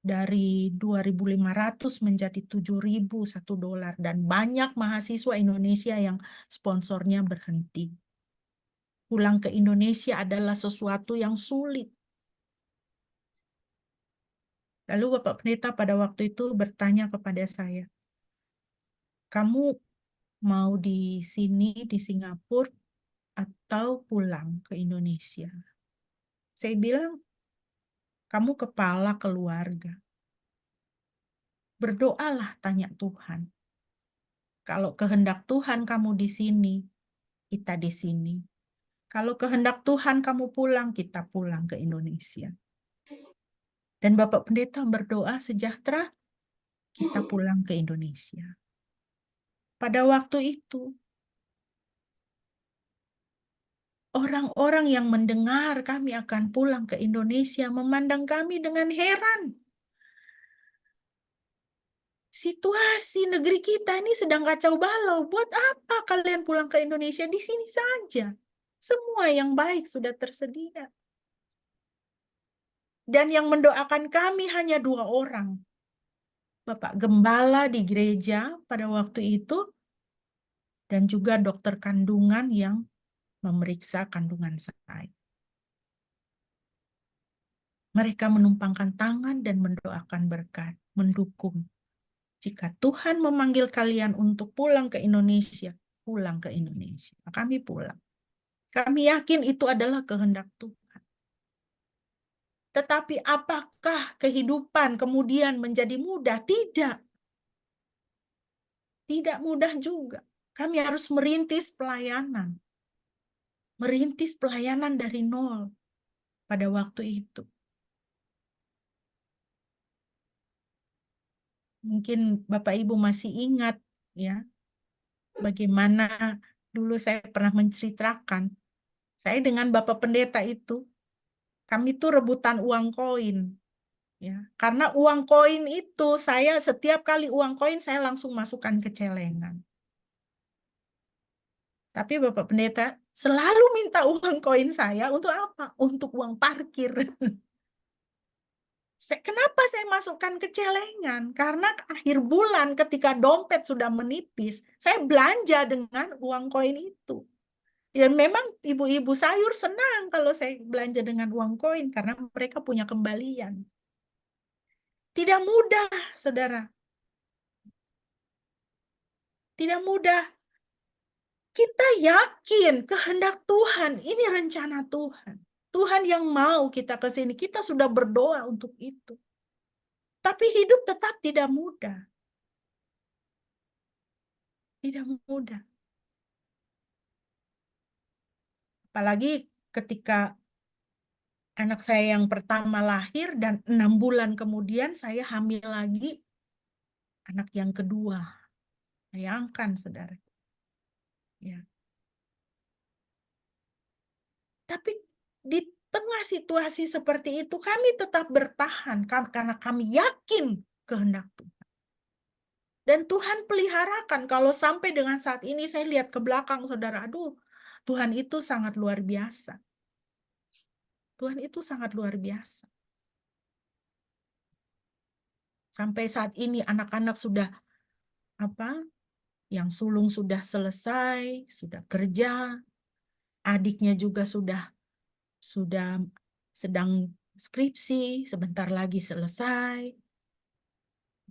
dari 2.500 menjadi 7.000 $1, dan banyak mahasiswa Indonesia yang sponsornya berhenti. Pulang ke Indonesia adalah sesuatu yang sulit. Lalu Bapak Pendeta pada waktu itu bertanya kepada saya, kamu mau di sini di Singapura atau pulang ke Indonesia? Saya bilang, kamu kepala keluarga. Berdoalah, tanya Tuhan. Kalau kehendak Tuhan kamu di sini, kita di sini. Kalau kehendak Tuhan kamu pulang, kita pulang ke Indonesia. Dan Bapak Pendeta berdoa sejahtera, kita pulang ke Indonesia. Pada waktu itu, orang-orang yang mendengar kami akan pulang ke Indonesia memandang kami dengan heran. Situasi negeri kita ini sedang kacau balau. Buat apa kalian pulang ke Indonesia? Di sini saja. Semua yang baik sudah tersedia. Dan yang mendoakan kami hanya 2 orang. Bapak Gembala di gereja pada waktu itu, dan juga dokter kandungan yang memeriksa kandungan saya. Mereka menumpangkan tangan dan mendoakan berkat, mendukung. Jika Tuhan memanggil kalian untuk pulang ke Indonesia, pulang ke Indonesia. Kami pulang. Kami yakin itu adalah kehendak Tuhan. Tetapi apakah kehidupan kemudian menjadi mudah? Tidak. Tidak mudah juga. Kami harus merintis pelayanan. Merintis pelayanan dari nol pada waktu itu. Mungkin Bapak Ibu masih ingat ya, bagaimana dulu saya pernah menceritakan, saya dengan Bapak Pendeta itu, kami tuh rebutan uang koin. Ya, karena uang koin itu saya setiap kali uang koin saya langsung masukkan ke celengan. Tapi Bapak Pendeta selalu minta uang koin saya untuk apa? Untuk uang parkir. Kenapa saya masukkan ke celengan? Karena akhir bulan ketika dompet sudah menipis, saya belanja dengan uang koin itu. Dan memang ibu-ibu sayur senang kalau saya belanja dengan uang koin karena mereka punya kembalian. Tidak mudah, saudara. Tidak mudah. Kita yakin kehendak Tuhan, ini rencana Tuhan. Tuhan yang mau kita ke sini, kita sudah berdoa untuk itu. Tapi hidup tetap tidak mudah. Tidak mudah. Apalagi ketika anak saya yang pertama lahir dan 6 bulan kemudian saya hamil lagi anak yang kedua. Bayangkan, saudara. Ya. Tapi di tengah situasi seperti itu kami tetap bertahan karena kami yakin kehendak Tuhan. Dan Tuhan peliharakan. Kalau sampai dengan saat ini saya lihat ke belakang, saudara, aduh, Tuhan itu sangat luar biasa. Tuhan itu sangat luar biasa. Sampai saat ini anak-anak sudah yang sulung sudah selesai, sudah kerja, adiknya juga sudah sedang skripsi, sebentar lagi selesai.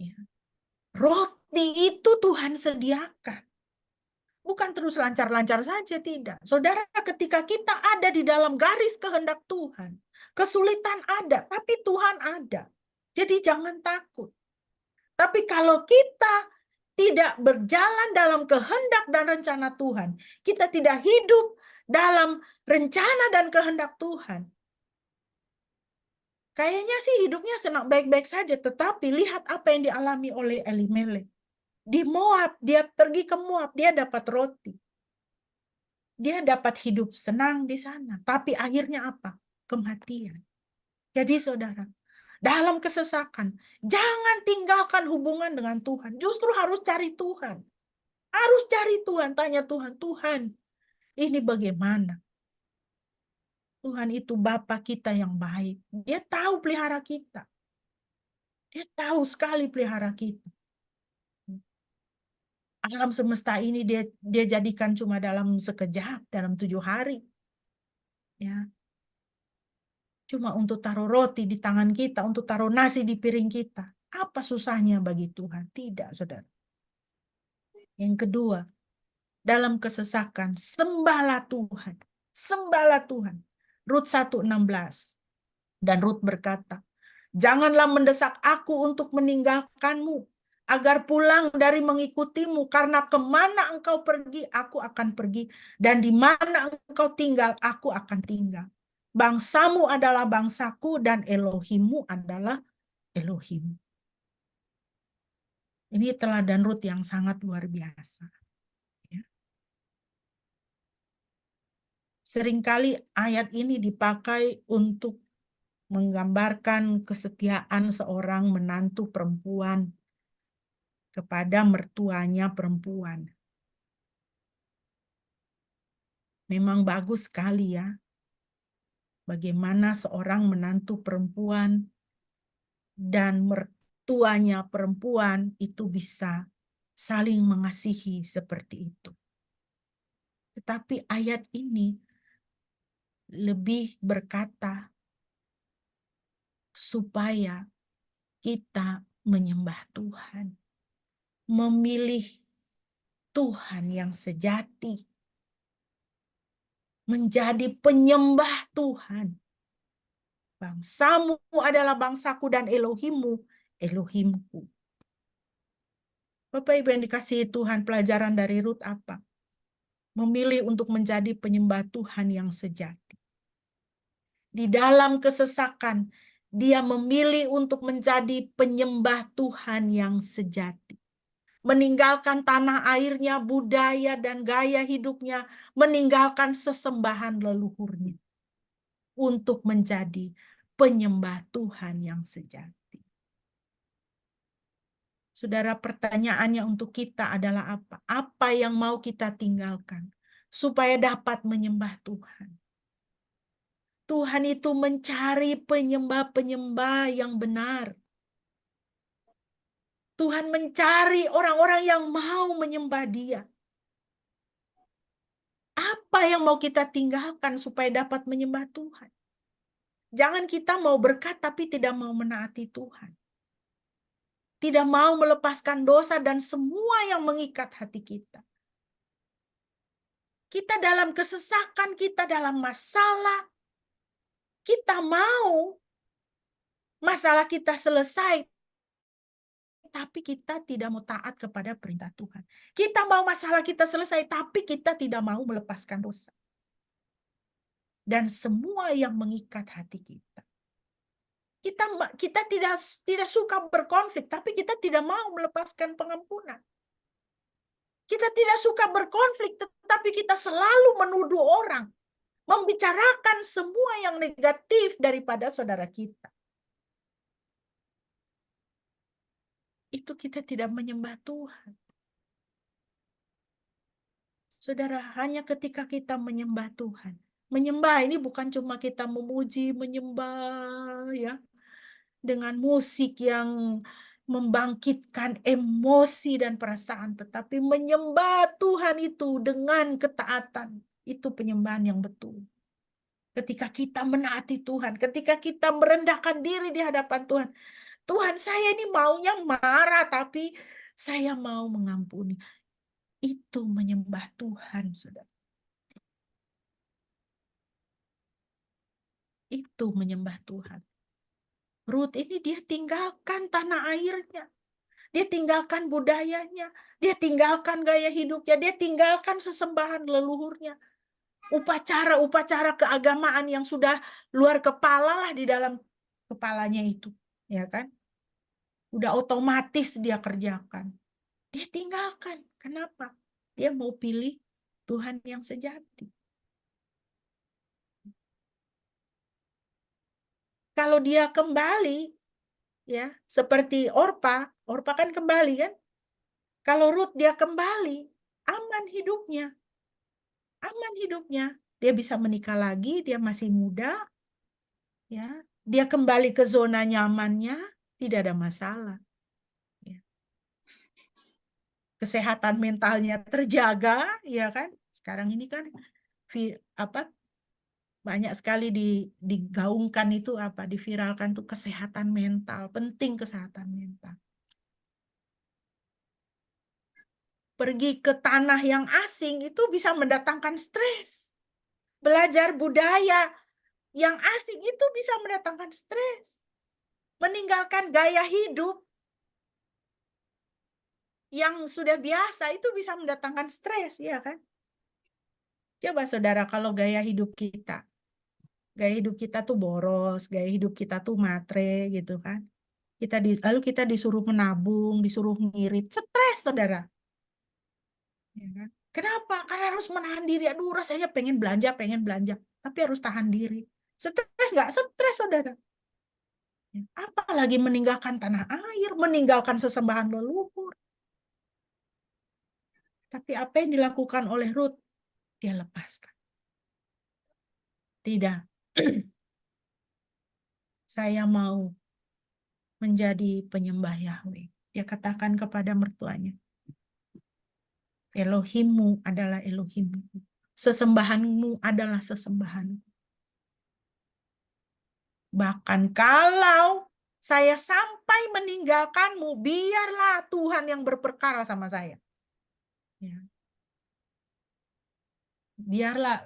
Ya. Roti itu Tuhan sediakan. Bukan terus lancar-lancar saja, tidak. Saudara, ketika kita ada di dalam garis kehendak Tuhan, kesulitan ada, tapi Tuhan ada. Jadi jangan takut. Tapi kalau kita tidak berjalan dalam kehendak dan rencana Tuhan, kita tidak hidup dalam rencana dan kehendak Tuhan, kayaknya sih hidupnya senang baik-baik saja, tetapi lihat apa yang dialami oleh Elimelek. Di Moab, dia pergi ke Moab, dia dapat roti. Dia dapat hidup senang di sana. Tapi akhirnya apa? Kematian. Jadi saudara, dalam kesesakan, jangan tinggalkan hubungan dengan Tuhan. Justru harus cari Tuhan. Harus cari Tuhan, tanya Tuhan, Tuhan, ini bagaimana? Tuhan itu Bapa kita yang baik. Dia tahu pelihara kita. Dia tahu sekali pelihara kita. Alam semesta ini dia jadikan cuma dalam sekejap, dalam 7 hari. Ya. Cuma untuk taruh roti di tangan kita, untuk taruh nasi di piring kita. Apa susahnya bagi Tuhan? Tidak, saudara. Yang kedua, dalam kesesakan, sembahlah Tuhan. Sembahlah Tuhan. Rut 1:16. Dan Rut berkata, janganlah mendesak aku untuk meninggalkanmu, agar pulang dari mengikutimu, karena kemana engkau pergi, aku akan pergi, dan di mana engkau tinggal, aku akan tinggal. Bangsamu adalah bangsaku, dan Elohimmu adalah Elohimmu. Ini teladan Rut yang sangat luar biasa. Ya. Seringkali ayat ini dipakai untuk menggambarkan kesetiaan seorang menantu perempuan kepada mertuanya perempuan. Memang bagus sekali ya. bagaimana seorang menantu perempuan dan mertuanya perempuan itu bisa saling mengasihi seperti itu. Tetapi ayat ini lebih berkata supaya kita menyembah Tuhan, memilih Tuhan yang sejati, menjadi penyembah Tuhan. Bangsamu adalah bangsaku dan Elohimmu, Elohimku. Bapak Ibu yang dikasihi Tuhan, pelajaran dari Rut apa? Memilih untuk menjadi penyembah Tuhan yang sejati. Di dalam kesesakan, dia memilih untuk menjadi penyembah Tuhan yang sejati. Meninggalkan tanah airnya, budaya dan gaya hidupnya, meninggalkan sesembahan leluhurnya untuk menjadi penyembah Tuhan yang sejati. Saudara, pertanyaannya untuk kita adalah apa? Apa yang mau kita tinggalkan supaya dapat menyembah Tuhan? Tuhan itu mencari penyembah-penyembah yang benar. Tuhan mencari orang-orang yang mau menyembah Dia. Apa yang mau kita tinggalkan supaya dapat menyembah Tuhan? Jangan kita mau berkat tapi tidak mau menaati Tuhan. Tidak mau melepaskan dosa dan semua yang mengikat hati kita. Kita dalam kesesakan, kita dalam masalah. Kita mau masalah kita selesai, tapi kita tidak mau taat kepada perintah Tuhan. Kita mau masalah kita selesai, tapi kita tidak mau melepaskan dosa. Dan semua yang mengikat hati kita. Kita tidak suka berkonflik, tapi kita tidak mau melepaskan pengampunan. Kita tidak suka berkonflik, tetapi kita selalu menuduh orang, membicarakan semua yang negatif daripada saudara kita. Itu kita tidak menyembah Tuhan. Saudara, hanya ketika kita menyembah Tuhan. Menyembah ini bukan cuma kita memuji, menyembah ya, dengan musik yang membangkitkan emosi dan perasaan, tetapi menyembah Tuhan itu dengan ketaatan. Itu penyembahan yang betul. Ketika kita menaati Tuhan, ketika kita merendahkan diri di hadapan Tuhan. Tuhan, saya ini maunya marah, tapi saya mau mengampuni. Itu menyembah Tuhan, saudara. Itu menyembah Tuhan. Rut ini dia tinggalkan tanah airnya. Dia tinggalkan budayanya. Dia tinggalkan gaya hidupnya. Dia tinggalkan sesembahan leluhurnya. Upacara-upacara keagamaan yang sudah luar kepala lah di dalam kepalanya itu. Ya kan? Udah otomatis dia kerjakan. Dia tinggalkan. Kenapa? Dia mau pilih Tuhan yang sejati. Kalau dia kembali, ya seperti Orpa kan kembali kan? Kalau Rut dia kembali, aman hidupnya. Aman hidupnya. Dia bisa menikah lagi, dia masih muda, ya. Dia kembali ke zona nyamannya, tidak ada masalah. Ya. Kesehatan mentalnya terjaga, ya kan? Sekarang ini kan banyak sekali digaungkan itu diviralkan tuh kesehatan mental, penting kesehatan mental. Pergi ke tanah yang asing itu bisa mendatangkan stres. Belajar budaya yang asing itu bisa mendatangkan stres. Meninggalkan gaya hidup yang sudah biasa itu bisa mendatangkan stres, ya kan? Coba saudara, kalau gaya hidup kita tuh boros, gaya hidup kita tuh matre gitu kan. Lalu kita disuruh menabung, disuruh ngirit, stres saudara. Ya kan? Kenapa? Karena harus menahan diri. Aduh, rasanya pengen belanja, tapi harus tahan diri. Stres nggak? Stres saudara. Apalagi meninggalkan tanah air, meninggalkan sesembahan leluhur. Tapi apa yang dilakukan oleh Rut? Dia lepaskan. Tidak. saya mau menjadi penyembah Yahweh. Dia katakan kepada mertuanya, Elohimmu adalah Elohimmu. Sesembahanmu adalah sesembahanmu. Bahkan kalau saya sampai meninggalkanmu, biarlah Tuhan yang berperkara sama saya. Ya. Biarlah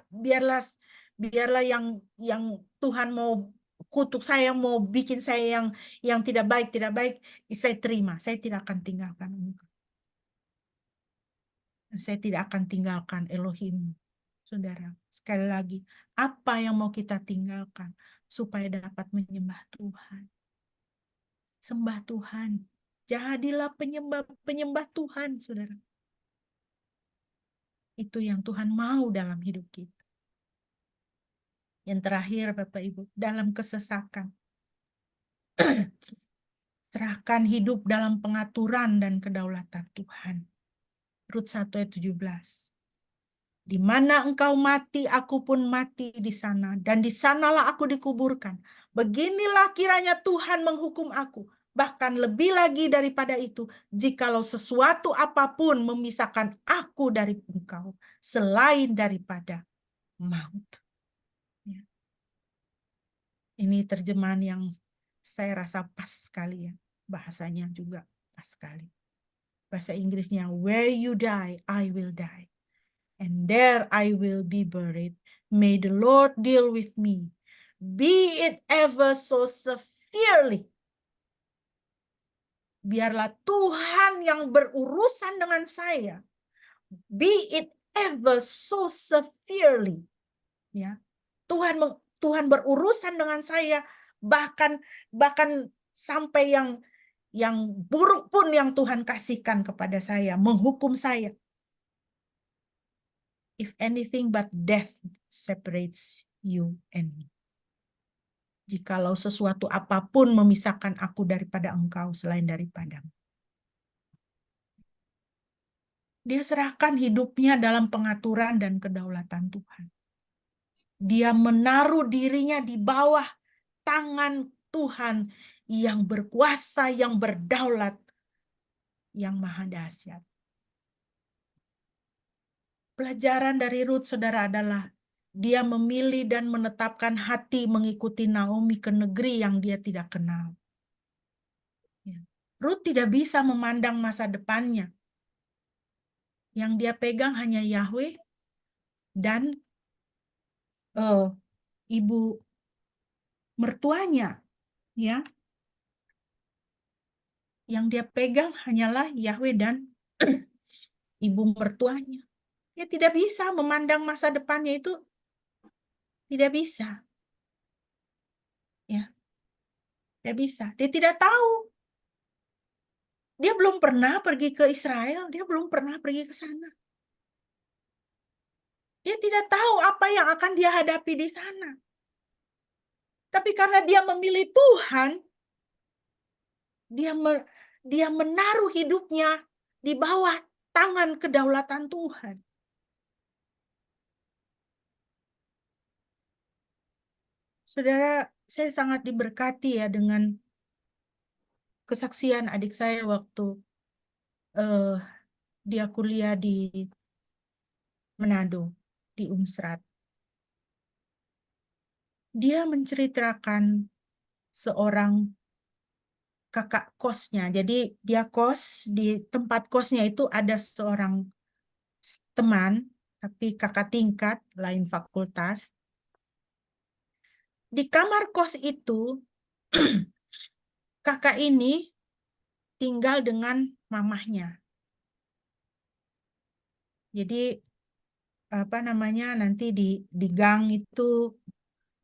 yang Tuhan mau kutuk saya, mau bikin saya yang tidak baik, saya terima. Saya tidak akan tinggalkan engkau. Saya tidak akan tinggalkan Elohim. Saudara, sekali lagi, apa yang mau kita tinggalkan supaya dapat menyembah Tuhan? Sembah Tuhan. Jadilah penyembah Tuhan, saudara. Itu yang Tuhan mau dalam hidup kita. Yang terakhir, Bapak Ibu, dalam kesesakan. Serahkan hidup dalam pengaturan dan kedaulatan Tuhan. Rut 1 ayat 17. Di mana engkau mati, aku pun mati di sana. Dan di sanalah aku dikuburkan. Beginilah kiranya Tuhan menghukum aku. Bahkan lebih lagi daripada itu, jikalau sesuatu apapun memisahkan aku dari engkau, selain daripada maut. Ya. Ini terjemahan yang saya rasa pas sekali ya. Bahasanya juga pas sekali. Bahasa Inggrisnya, where you die, I will die. And there I will be buried. May the Lord deal with me, be it ever so severely. Biarlah Tuhan yang berurusan dengan saya, be it ever so severely. Ya, Tuhan berurusan dengan saya, bahkan sampai yang buruk pun yang Tuhan kasihkan kepada saya, menghukum saya. If anything but death separates you and me. Jikalau sesuatu apapun memisahkan aku daripada engkau selain daripadamu. Dia serahkan hidupnya dalam pengaturan dan kedaulatan Tuhan. Dia menaruh dirinya di bawah tangan Tuhan yang berkuasa, yang berdaulat, yang maha dahsyat. Pelajaran dari Rut, saudara, adalah dia memilih dan menetapkan hati mengikuti Naomi ke negeri yang dia tidak kenal. Rut tidak bisa memandang masa depannya. Yang dia pegang hanya Yahweh dan ibu mertuanya, ya. Yang dia pegang hanyalah Yahweh dan ibu mertuanya. Dia tidak bisa memandang masa depannya, itu tidak bisa. Ya. Tidak bisa. Dia tidak tahu. Dia belum pernah pergi ke Israel, dia belum pernah pergi ke sana. Dia tidak tahu apa yang akan dia hadapi di sana. Tapi karena dia memilih Tuhan, dia menaruh hidupnya di bawah tangan kedaulatan Tuhan. Saudara, saya sangat diberkati ya dengan kesaksian adik saya waktu dia kuliah di Manado, di Unsrat. Dia menceritakan seorang kakak kosnya. Jadi dia kos, di tempat kosnya itu ada seorang teman, tapi kakak tingkat, lain fakultas. Di kamar kos itu, kakak ini tinggal dengan mamahnya. Jadi nanti di gang itu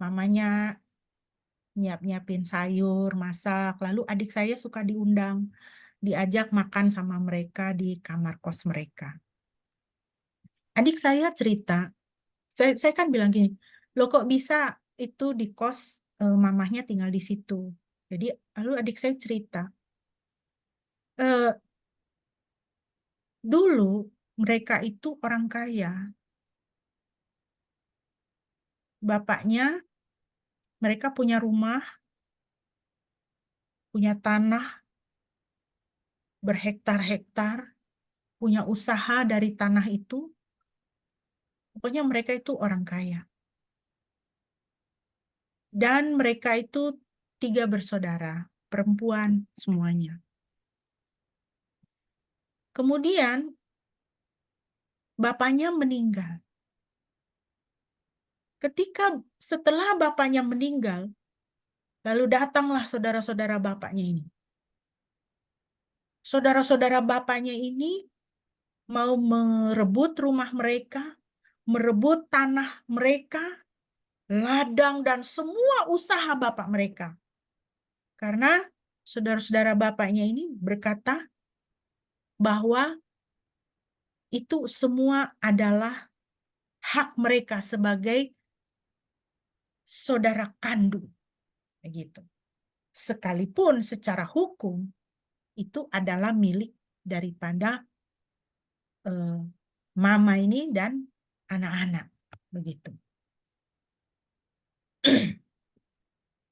mamanya nyiapin sayur, masak. Lalu adik saya suka diundang, diajak makan sama mereka di kamar kos mereka. Adik saya cerita, saya kan bilang gini, loh kok bisa itu di kos mamahnya tinggal di situ. Jadi lalu adik saya cerita, dulu mereka itu orang kaya. Bapaknya, mereka punya rumah punya tanah berhektar-hektar, punya usaha dari tanah itu. Pokoknya mereka itu orang kaya. Dan mereka itu 3 bersaudara, perempuan semuanya. Kemudian bapaknya meninggal. Setelah bapaknya meninggal, lalu datanglah saudara-saudara bapaknya ini. Saudara-saudara bapaknya ini mau merebut rumah mereka, merebut tanah mereka, ladang, dan semua usaha bapak mereka. Karena saudara-saudara bapaknya ini berkata bahwa itu semua adalah hak mereka sebagai saudara kandung. Begitu. Sekalipun secara hukum itu adalah milik daripada mama ini dan anak-anak. Begitu.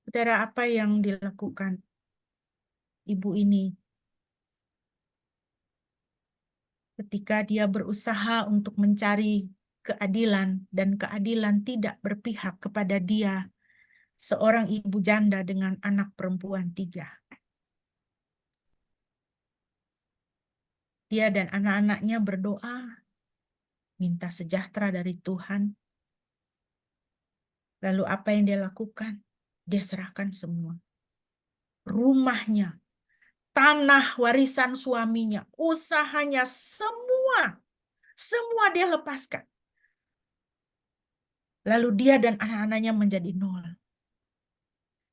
Saudara, apa yang dilakukan ibu ini ketika dia berusaha untuk mencari keadilan dan keadilan tidak berpihak kepada dia, seorang ibu janda dengan anak perempuan 3. Dia dan anak-anaknya berdoa, minta sejahtera dari Tuhan. Lalu apa yang dia lakukan? Dia serahkan semua. Rumahnya, tanah warisan suaminya, usahanya, semua dia lepaskan. Lalu dia dan anak-anaknya menjadi nol.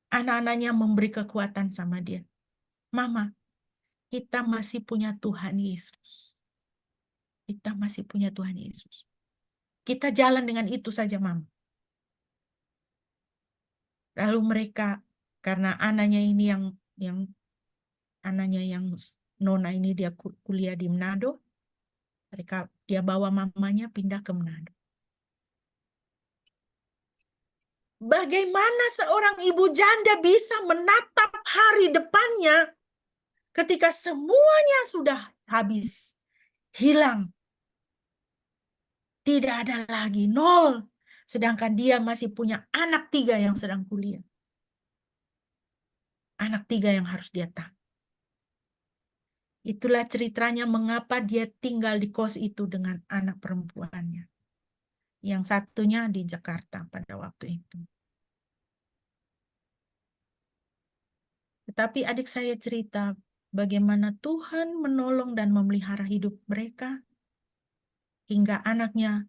Anak-anaknya memberi kekuatan sama dia. Mama, kita masih punya Tuhan Yesus. Kita masih punya Tuhan Yesus. Kita jalan dengan itu saja, Mama. Lalu mereka, karena anaknya ini yang anaknya yang nona ini dia kuliah di Manado, dia bawa mamanya pindah ke Manado. Bagaimana seorang ibu janda bisa menatap hari depannya ketika semuanya sudah habis, hilang, tidak ada lagi, nol. Sedangkan dia masih punya anak 3 yang sedang kuliah. Anak 3 yang harus dia tanggung. Itulah ceritanya mengapa dia tinggal di kos itu dengan anak perempuannya. Yang satunya di Jakarta pada waktu itu. Tetapi adik saya cerita bagaimana Tuhan menolong dan memelihara hidup mereka hingga anaknya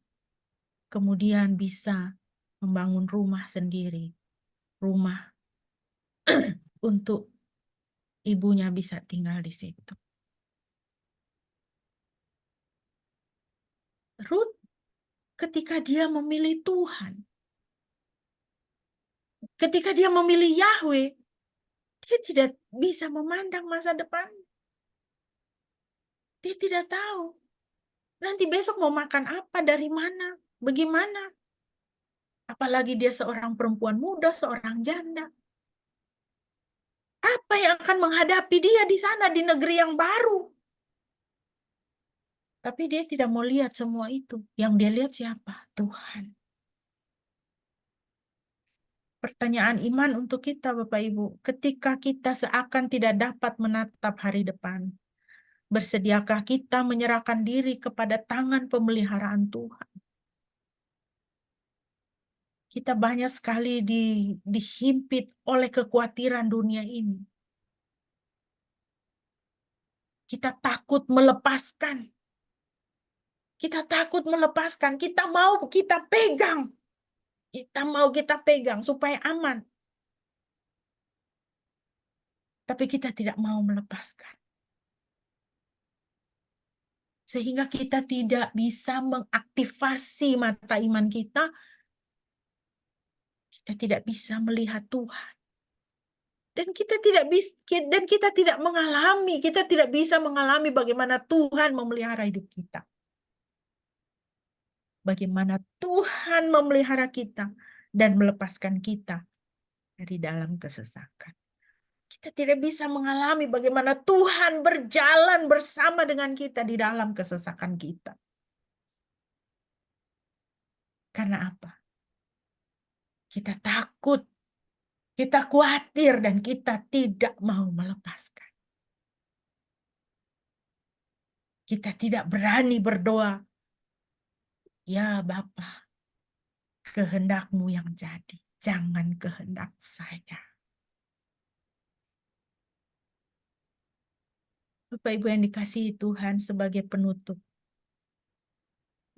kemudian bisa membangun rumah sendiri. Rumah untuk ibunya bisa tinggal di situ. Ruth ketika dia memilih Tuhan, ketika dia memilih Yahweh, dia tidak bisa memandang masa depan. Dia tidak tahu. Nanti besok mau makan apa, dari mana, bagaimana. Apalagi dia seorang perempuan muda, seorang janda. Apa yang akan menghadapi dia di sana, di negeri yang baru. Tapi dia tidak mau lihat semua itu. Yang dia lihat siapa? Tuhan. Pertanyaan iman untuk kita, Bapak Ibu. Ketika kita seakan tidak dapat menatap hari depan, bersediakah kita menyerahkan diri kepada tangan pemeliharaan Tuhan? Kita banyak sekali dihimpit oleh kekhawatiran dunia ini. Kita takut melepaskan. Kita takut melepaskan. Kita mau kita pegang. Kita mau kita pegang supaya aman. Tapi kita tidak mau melepaskan. Sehingga kita tidak bisa mengaktifasi mata iman kita. Kita tidak bisa melihat Tuhan. Dan kita tidak mengalami, kita tidak bisa mengalami bagaimana Tuhan memelihara hidup kita. Bagaimana Tuhan memelihara kita dan melepaskan kita dari dalam kesesakan. Kita tidak bisa mengalami bagaimana Tuhan berjalan bersama dengan kita di dalam kesesakan kita. Karena apa? Kita takut, kita khawatir, dan kita tidak mau melepaskan. Kita tidak berani berdoa, "Ya Bapa, kehendak-Mu yang jadi, jangan kehendak saya." Bapak Ibu yang dikasihi Tuhan, sebagai penutup,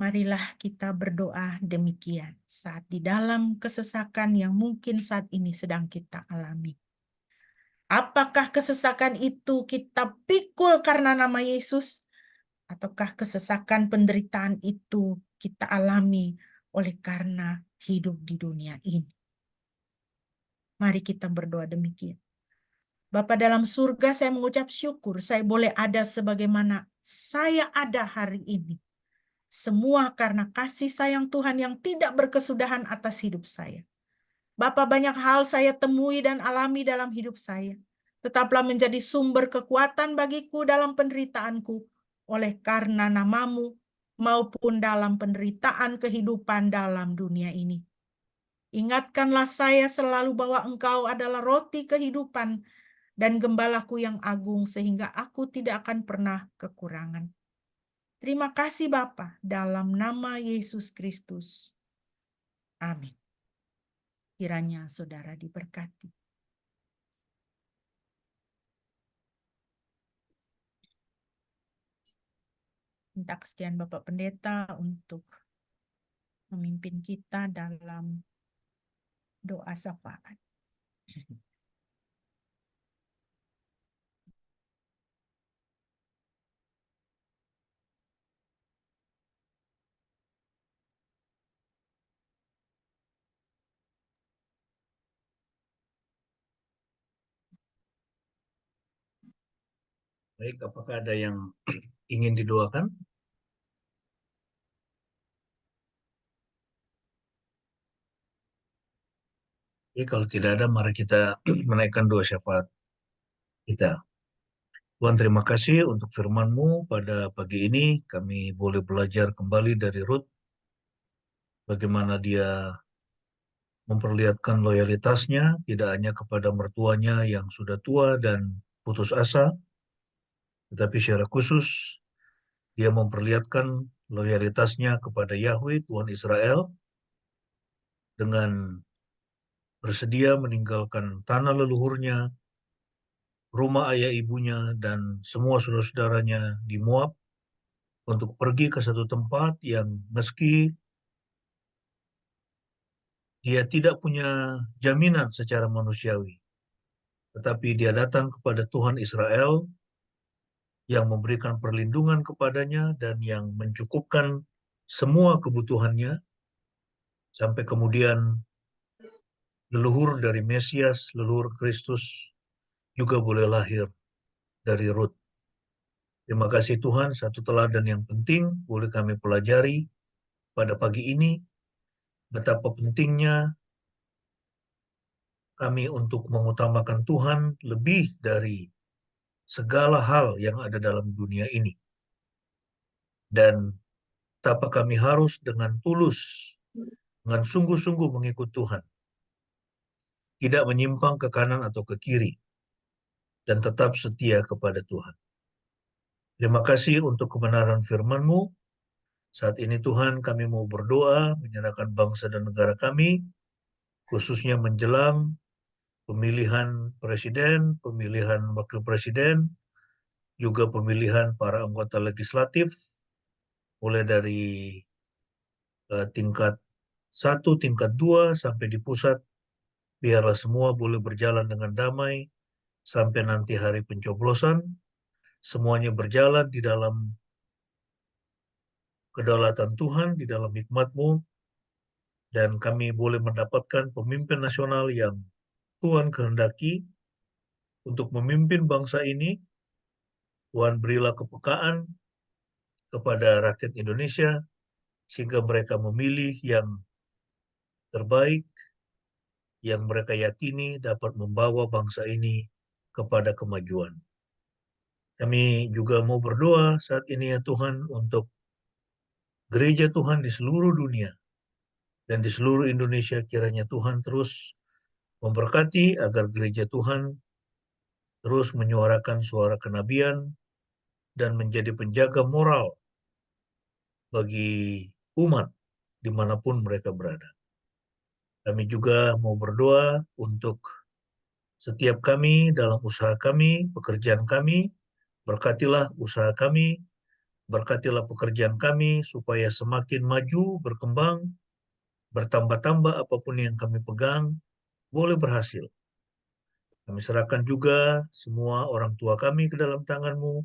marilah kita berdoa demikian saat di dalam kesesakan yang mungkin saat ini sedang kita alami. Apakah kesesakan itu kita pikul karena nama Yesus? Ataukah kesesakan penderitaan itu kita alami oleh karena hidup di dunia ini? Mari kita berdoa demikian. Bapa dalam surga, saya mengucap syukur saya boleh ada sebagaimana saya ada hari ini. Semua karena kasih sayang Tuhan yang tidak berkesudahan atas hidup saya. Bapa, banyak hal saya temui dan alami dalam hidup saya. Tetaplah menjadi sumber kekuatan bagiku dalam penderitaanku, oleh karena nama-Mu, maupun dalam penderitaan kehidupan dalam dunia ini. Ingatkanlah saya selalu bahwa Engkau adalah roti kehidupan dan gembalaku yang agung, sehingga aku tidak akan pernah kekurangan. Terima kasih Bapa, dalam nama Yesus Kristus. Amin. Kiranya saudara diberkati. Minta kesediaan Bapak Pendeta untuk memimpin kita dalam doa syafaat. Baik, apakah ada yang ingin didoakan? Oke, kalau tidak ada, mari kita menaikkan doa syafaat kita. Tuhan, terima kasih untuk firman-Mu pada pagi ini. Kami boleh belajar kembali dari Rut, bagaimana dia memperlihatkan loyalitasnya, tidak hanya kepada mertuanya yang sudah tua dan putus asa, tetapi secara khusus dia memperlihatkan loyalitasnya kepada Yahweh, Tuhan Israel, dengan bersedia meninggalkan tanah leluhurnya, rumah ayah ibunya, dan semua saudara-saudaranya di Moab untuk pergi ke satu tempat yang meski dia tidak punya jaminan secara manusiawi, tetapi dia datang kepada Tuhan Israel yang memberikan perlindungan kepadanya dan yang mencukupkan semua kebutuhannya, sampai kemudian leluhur dari Mesias, leluhur Kristus juga boleh lahir dari Rut. Terima kasih Tuhan, satu teladan yang penting boleh kami pelajari pada pagi ini, betapa pentingnya kami untuk mengutamakan Tuhan lebih dari segala hal yang ada dalam dunia ini. Dan betapa kami harus dengan tulus, dengan sungguh-sungguh mengikut Tuhan. Tidak menyimpang ke kanan atau ke kiri, dan tetap setia kepada Tuhan. Terima kasih untuk kebenaran firman-Mu. Saat ini Tuhan, kami mau berdoa, menyerahkan bangsa dan negara kami, khususnya menjelang pemilihan presiden, pemilihan wakil presiden, juga pemilihan para anggota legislatif, mulai dari tingkat 1, tingkat 2, sampai di pusat. Biarlah semua boleh berjalan dengan damai, sampai nanti hari pencoblosan, semuanya berjalan di dalam kedaulatan Tuhan, di dalam hikmat-Mu, dan kami boleh mendapatkan pemimpin nasional yang Tuhan kehendaki untuk memimpin bangsa ini. Tuhan, berilah kepekaan kepada rakyat Indonesia, sehingga mereka memilih yang terbaik, yang mereka yakini dapat membawa bangsa ini kepada kemajuan. Kami juga mau berdoa saat ini ya Tuhan untuk gereja Tuhan di seluruh dunia dan di seluruh Indonesia, kiranya Tuhan terus memberkati agar gereja Tuhan terus menyuarakan suara kenabian dan menjadi penjaga moral bagi umat dimanapun mereka berada. Kami juga mau berdoa untuk setiap kami dalam usaha kami, pekerjaan kami, berkatilah usaha kami, berkatilah pekerjaan kami supaya semakin maju, berkembang, bertambah-tambah apapun yang kami pegang, boleh berhasil. Kami serahkan juga semua orang tua kami ke dalam tangan-Mu.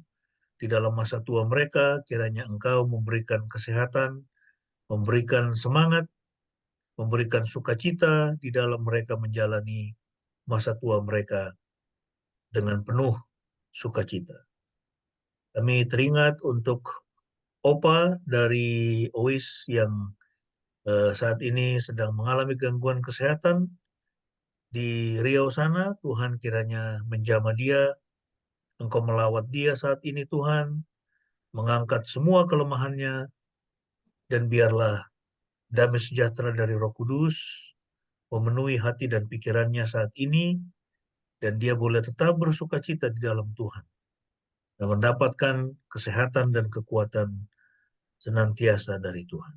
Di dalam masa tua mereka, kiranya Engkau memberikan kesehatan, memberikan semangat, memberikan sukacita di dalam mereka menjalani masa tua mereka dengan penuh sukacita. Kami teringat untuk Opa dari OIS yang saat ini sedang mengalami gangguan kesehatan di Riau sana. Tuhan kiranya menjamah dia, Engkau melawat dia saat ini Tuhan, mengangkat semua kelemahannya, dan biarlah damai sejahtera dari Roh Kudus memenuhi hati dan pikirannya saat ini, dan dia boleh tetap bersukacita di dalam Tuhan dan mendapatkan kesehatan dan kekuatan senantiasa dari Tuhan.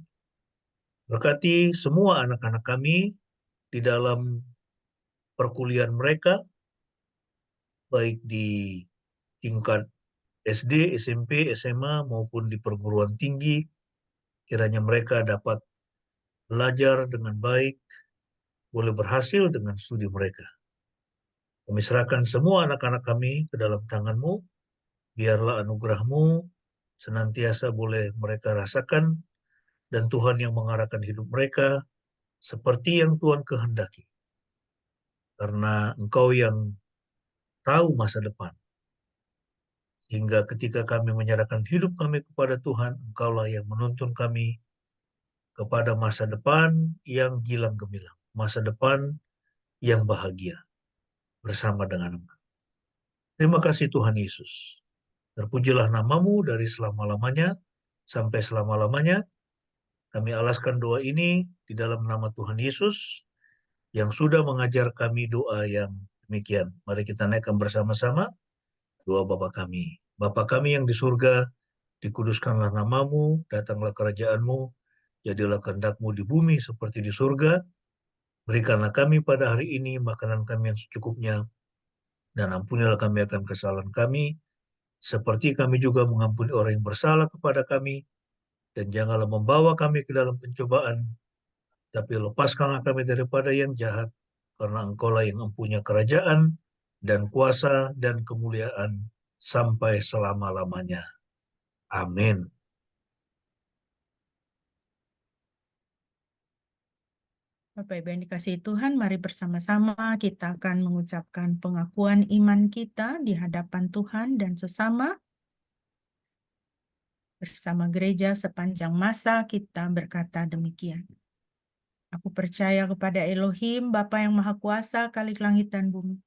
Berkati semua anak-anak kami di dalam perkuliahan mereka, baik di tingkat SD, SMP, SMA, maupun di perguruan tinggi, kiranya mereka dapat belajar dengan baik, boleh berhasil dengan studi mereka. Kami serahkan semua anak-anak kami ke dalam tangan-Mu, biarlah anugerah-Mu senantiasa boleh mereka rasakan, dan Tuhan yang mengarahkan hidup mereka seperti yang Tuhan kehendaki. Karena Engkau yang tahu masa depan. Hingga ketika kami menyerahkan hidup kami kepada Tuhan, Engkaulah yang menuntun kami kepada masa depan yang gilang gemilang. Masa depan yang bahagia bersama dengan Engkau. Terima kasih Tuhan Yesus. Terpujilah nama-Mu dari selama-lamanya sampai selama-lamanya. Kami alaskan doa ini di dalam nama Tuhan Yesus yang sudah mengajar kami doa yang demikian. Mari kita naikkan bersama-sama doa Bapa kami. Bapa kami yang di surga, dikuduskanlah nama-Mu, datanglah kerajaan-Mu, jadilah kehendak-Mu di bumi seperti di surga. Berikanlah kami pada hari ini makanan kami yang secukupnya, dan ampunilah kami akan kesalahan kami, seperti kami juga mengampuni orang yang bersalah kepada kami, dan janganlah membawa kami ke dalam pencobaan, tapi lepaskanlah kami daripada yang jahat, karena Engkaulah yang mempunyai kerajaan, dan kuasa, dan kemuliaan, sampai selama-lamanya. Amin. Bapak Ibu yang dikasihi Tuhan, mari bersama-sama kita akan mengucapkan pengakuan iman kita di hadapan Tuhan dan sesama. Bersama gereja sepanjang masa kita berkata demikian. Aku percaya kepada Elohim, Bapa yang Maha Kuasa, Khalik langit dan bumi.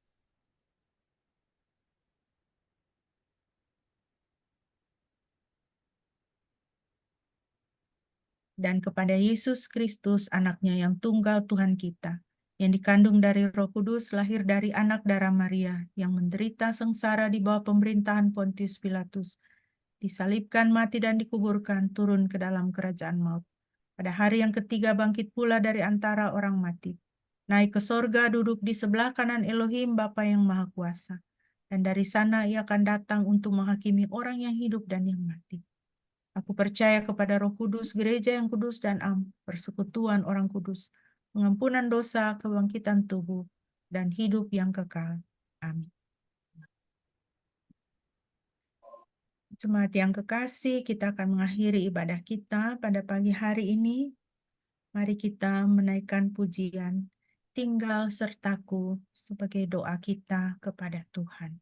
Dan kepada Yesus Kristus, anaknya yang tunggal Tuhan kita, yang dikandung dari Roh Kudus, lahir dari anak darah Maria, yang menderita sengsara di bawah pemerintahan Pontius Pilatus, disalibkan, mati, dan dikuburkan, turun ke dalam kerajaan maut. Pada hari yang ketiga bangkit pula dari antara orang mati, naik ke sorga, duduk di sebelah kanan Elohim Bapa yang Maha Kuasa. Dan dari sana ia akan datang untuk menghakimi orang yang hidup dan yang mati. Aku percaya kepada Roh Kudus, gereja yang kudus dan am, persekutuan orang kudus, pengampunan dosa, kebangkitan tubuh, dan hidup yang kekal. Amin. Jemaat yang kekasih, kita akan mengakhiri ibadah kita pada pagi hari ini. Mari kita menaikkan pujian, tinggal sertaku, sebagai doa kita kepada Tuhan.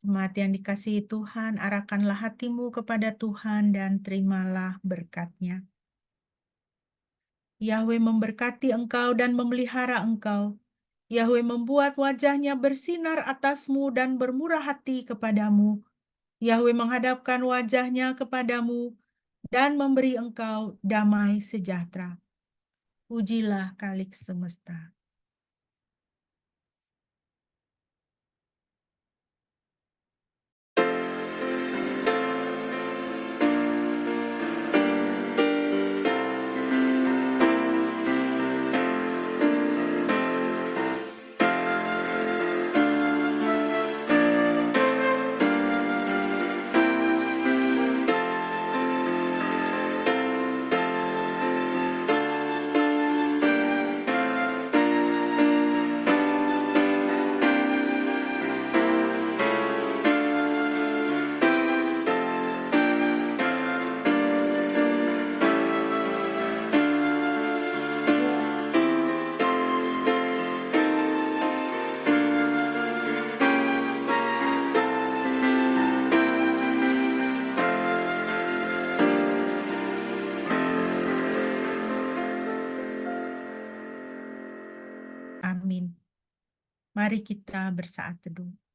Jemaat yang dikasihi Tuhan, arahkanlah hatimu kepada Tuhan dan terimalah berkat-Nya. Yahweh memberkati engkau dan memelihara engkau. Yahweh membuat wajah-Nya bersinar atasmu dan bermurah hati kepadamu. Yahweh menghadapkan wajah-Nya kepadamu dan memberi engkau damai sejahtera. Pujilah Khalik semesta. Amin. Mari kita bersaat teduh.